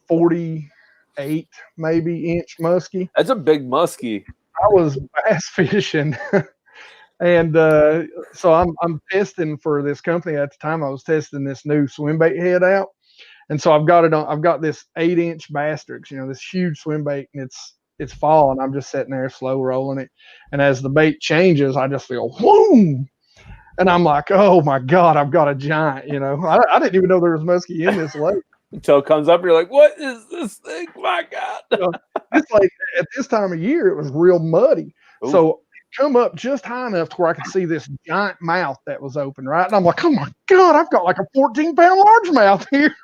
48 maybe inch muskie. That's a big muskie. I was bass fishing, and so I'm testing for this company at the time. I was testing this new swim bait head out, and so I've got this 8-inch Bastrix, this huge swim bait, and it's fall, and I'm just sitting there slow rolling it, and as the bait changes, I just feel whoom, and I'm like, oh my God, I've got a giant. I didn't even know there was muskie in this lake. Until it comes up, you're like, what is this thing? My God. It's like at this time of year, it was real muddy. Ooh. So it come up just high enough to where I could see this giant mouth that was open, right? And I'm like, oh my God, I've got like a 14-pound largemouth here.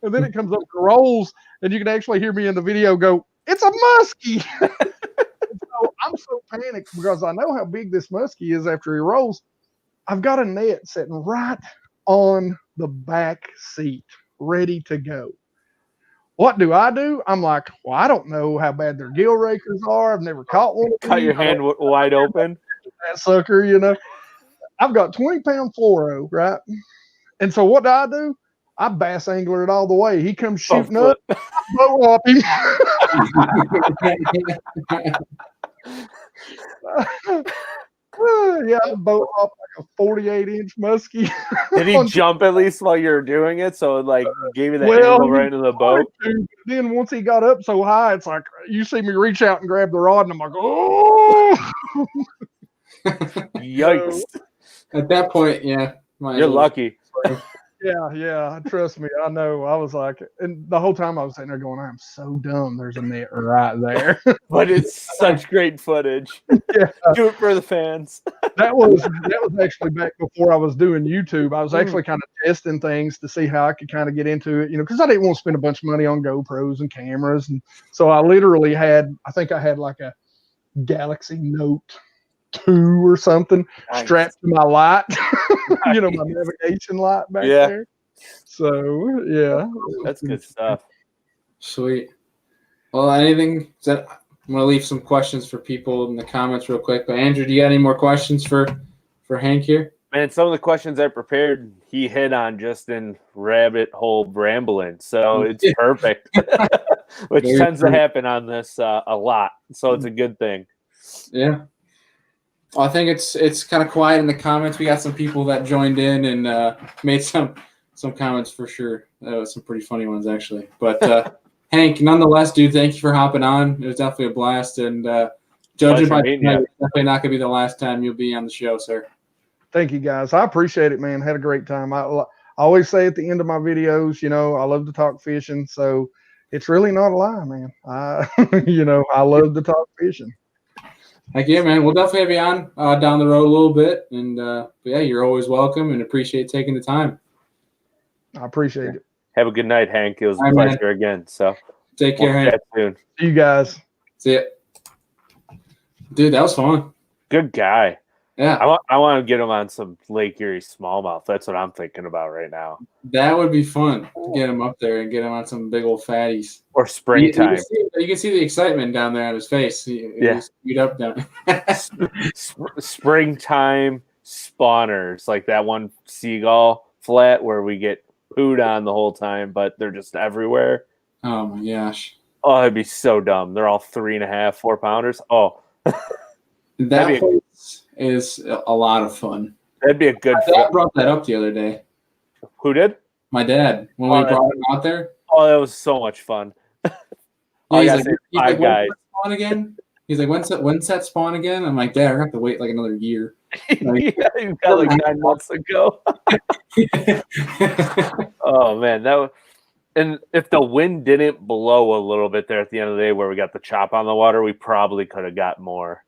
And then it comes up and rolls, and you can actually hear me in the video go, it's a muskie. So I'm so panicked because I know how big this muskie is after he rolls. I've got a net sitting right on the back seat, ready to go. What do? I'm like, well, I don't know how bad their gill rakers are. I've never caught one. Cut your hand wide open. That sucker, I've got 20-pound fluoro, right? And so what do? I bass angler it all the way. He comes shooting up, boat up him. Yeah, I boat up like a 48-inch muskie. Did he jump at least while you were doing it? So it gave you that angle right into the boat? Then once he got up so high, it's like you see me reach out and grab the rod, and I'm like, oh! Yikes. At that point, yeah. You're lucky. Yeah. Trust me, I know. I was like, and the whole time I was sitting there going, I'm so dumb. There's a net right there. But it's such great footage. Yeah. Do it for the fans. That was actually back before I was doing YouTube. I was actually kind of testing things to see how I could kind of get into it, because I didn't want to spend a bunch of money on GoPros and cameras. And so I literally had like a Galaxy Note 2 or something strapped to my light, my navigation light back there. So yeah, that's good stuff. Sweet. Well, I'm gonna leave some questions for people in the comments real quick. But Andrew, do you got any more questions for Hank here? Man, some of the questions I prepared, he hit on just in rabbit hole rambling, so it's perfect. which Very tends to true. happen on this a lot. So it's a good thing. Yeah. Well, I think it's kind of quiet in the comments. We got some people that joined in and made some comments for sure. That was some pretty funny ones actually. But Hank, nonetheless, dude, thank you for hopping on. It was definitely a blast, and judging Pleasure by meeting tonight, you. it's definitely not going to be the last time you'll be on the show, sir. Thank you, guys. I appreciate it, man. Had a great time. I always say at the end of my videos, I love to talk fishing, so it's really not a lie, man. I love to talk fishing. Heck yeah, man. We'll definitely have you on down the road a little bit, and but yeah, you're always welcome, and appreciate taking the time. I appreciate it. Have a good night, Hank. It was a All right, pleasure again. So Take care, we'll Hank. chat soon. See you guys. See ya. Dude, that was fun. Good guy. Yeah, I want to get him on some Lake Erie smallmouth. That's what I'm thinking about right now. that would be fun to get him up there and get him on some big old fatties. Or springtime. You can see the excitement down there on his face. He's beat up down. Springtime spawners, like that one seagull flat where we get pooed on the whole time, but they're just everywhere. Oh my gosh. Oh, it'd be so dumb. They're all 3.5, 4 pounders. Oh, That place is a lot of fun. that'd be a good My dad brought that up the other day. Who did? My dad, when we brought him out there. Oh, that was so much fun. Yeah, he's I gotta say, like, five guys. when's that spawn again? He's like, when's that spawn again? I'm like, Dad, we're gonna have to wait like another year. Like, Yeah, you got like 9 months ago. Oh man, that was, and if the wind didn't blow a little bit there at the end of the day where we got the chop on the water, we probably could have got more.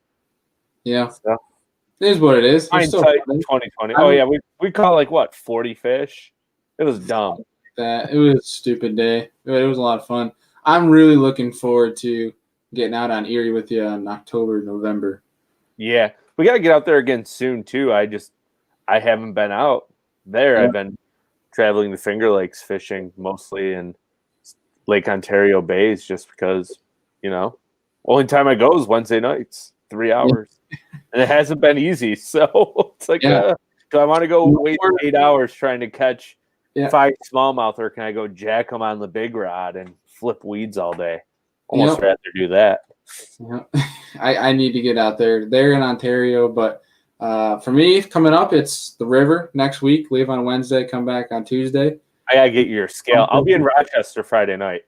Yeah. So, It is what it is. It's still hindsight fun. 2020. Oh yeah, we caught like what, 40 fish? It was dumb. It was a stupid day. It was a lot of fun. I'm really looking forward to getting out on Erie with you in October, November. Yeah, we got to get out there again soon too. I haven't been out there. Yeah. I've been traveling the Finger Lakes fishing mostly in Lake Ontario bays just because, only time I go is Wednesday nights, 3 hours. And it hasn't been easy. So it's like, do I want to go wait 8 hours trying to catch 5 smallmouth, or can I go jack them on the big rod and flip weeds all day? Almost rather do that. Yeah. I need to get out there. They're in Ontario, but for me, coming up, it's the river next week. Leave on Wednesday, come back on Tuesday. I gotta get your scale. I'll be in Rochester Friday night.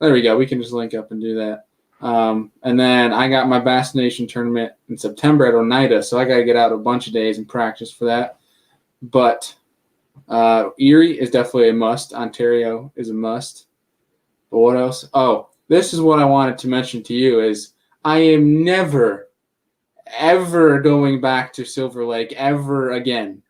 There we go. We can just link up and do that. And then I got my Bass Nation tournament in September at Oneida, so I got to get out a bunch of days and practice for that. But Erie is definitely a must. Ontario is a must. But what else? Oh, this is what I wanted to mention to you is I am never, ever going back to Silver Lake ever again.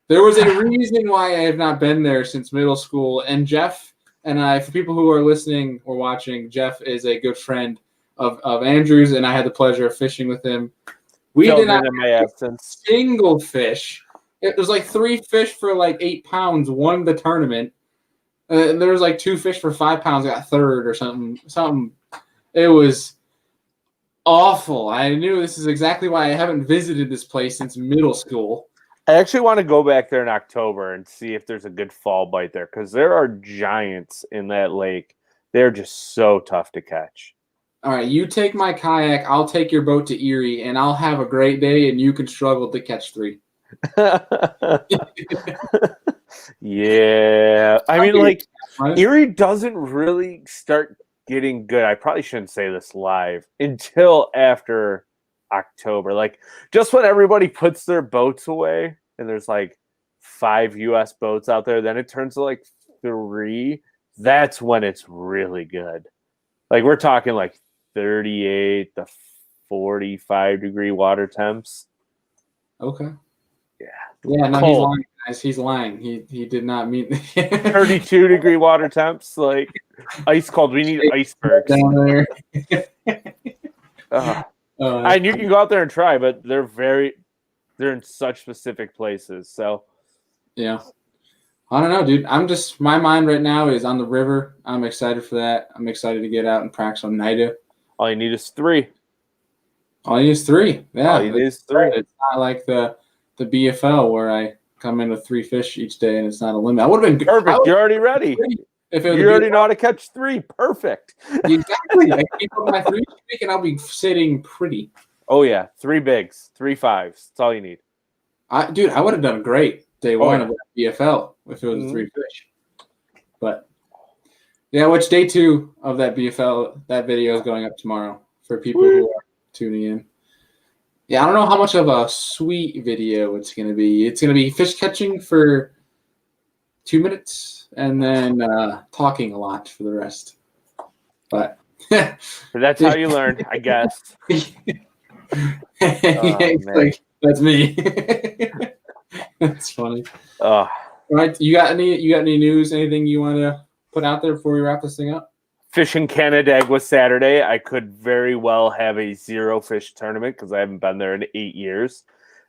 There was a reason why I have not been there since middle school, and Jeff and I, for people who are listening or watching, Jeff is a good friend of Andrew's, and I had the pleasure of fishing with him. We did not in my absence. Single fish. It was like 3 fish for like 8 pounds won the tournament. There was like 2 fish for 5 pounds got third or something. It was awful. I knew this is exactly why I haven't visited this place since middle school. I actually want to go back there in October and see if there's a good fall bite there, because there are giants in that lake. They're just so tough to catch. All right, you take my kayak, I'll take your boat to Erie, and I'll have a great day, and you can struggle to catch 3. Yeah. I mean, like, Erie doesn't really start getting good. I probably shouldn't say this live until after October. Like, just when everybody puts their boats away and there's like 5 US boats out there, then it turns to like 3. That's when it's really good. Like, we're talking like 38 to 45 degree water temps. Okay. Yeah. Yeah, no, Cold. he's lying, guys. He's lying. He did not mean 32 degree water temps, like ice cold. We need icebergs down there. And you can go out there and try, but they're in such specific places. So yeah. I don't know, dude. My mind right now is on the river. I'm excited for that. I'm excited to get out and practice on Oneida. all you need is 3. All you need is 3. Yeah. All you need is 3. It's not like the BFL where I come in with 3 fish each day and it's not a limit. I would have been Perfect. You're already ready. If it was You already know how to catch 3. Perfect. exactly. I keep up my 3 streak and I'll be sitting pretty. Oh yeah, 3 bigs, 3 5s. That's all you need. Dude, I would have done great day one yeah. of the BFL if it was a 3 fish. But yeah, which day 2 of that BFL, that video is going up tomorrow for people who are tuning in. Yeah, I don't know how much of a sweet video it's going to be. It's going to be fish catching for 2 minutes and then talking a lot for the rest. But that's how you learn, I guess. Like, that's me. That's funny. All right, you got any news? Anything you want to put out there before we wrap this thing up? Fishing Canada was Saturday. I could very well have a 0 fish tournament because I haven't been there in 8 years.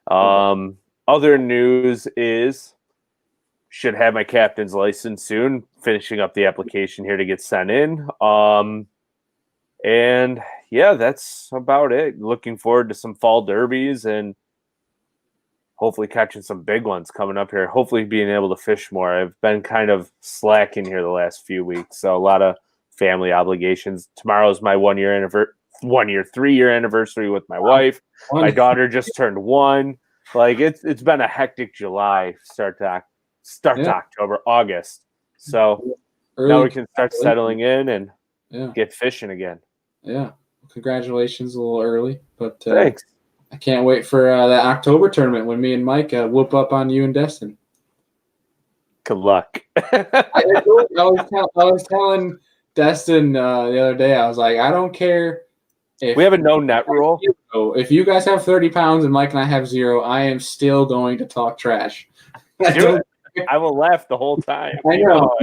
Other news is should have my captain's license soon. Finishing up the application here to get sent in. And yeah, that's about it. Looking forward to some fall derbies and hopefully catching some big ones coming up here. Hopefully being able to fish more. I've been kind of slacking here the last few weeks. So a lot of family obligations. Tomorrow's my 3-year anniversary with my wife. My daughter just turned 1. Like it's been a hectic July, start to October, August. So now we can start settling in and get fishing again. Yeah. Congratulations, a little early, but thanks. I can't wait for that October tournament when me and Mike whoop up on you and Destin. Good luck. I was telling Destin the other day, I was like, I don't care if we have a no net rule. If you guys have 30 pounds and Mike and I have 0, I am still going to talk trash. I will laugh the whole time. I know.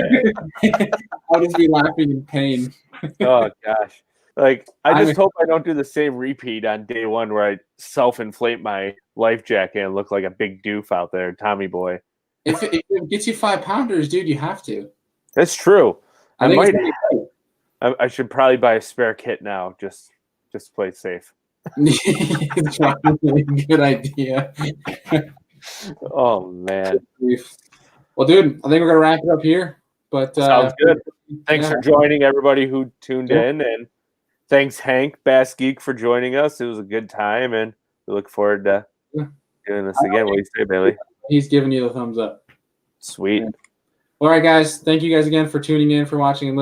I'll just be laughing in pain. Oh gosh. Like I just hope I don't do the same repeat on day 1 where I self-inflate my life jacket and look like a big doof out there, Tommy boy. If it gets you 5-pounders, dude, you have to. That's true. I I should probably buy a spare kit now, just to play it safe. It's probably a good idea. Oh man. Well, dude, I think we're gonna wrap it up here. But sounds good. Thanks for joining everybody who tuned in, and thanks Hank BassGeek for joining us. It was a good time, and we look forward to doing this again. What do you say, Bailey? He's giving you the thumbs up. Sweet. All right, guys. Thank you guys again for tuning in, for watching and listening.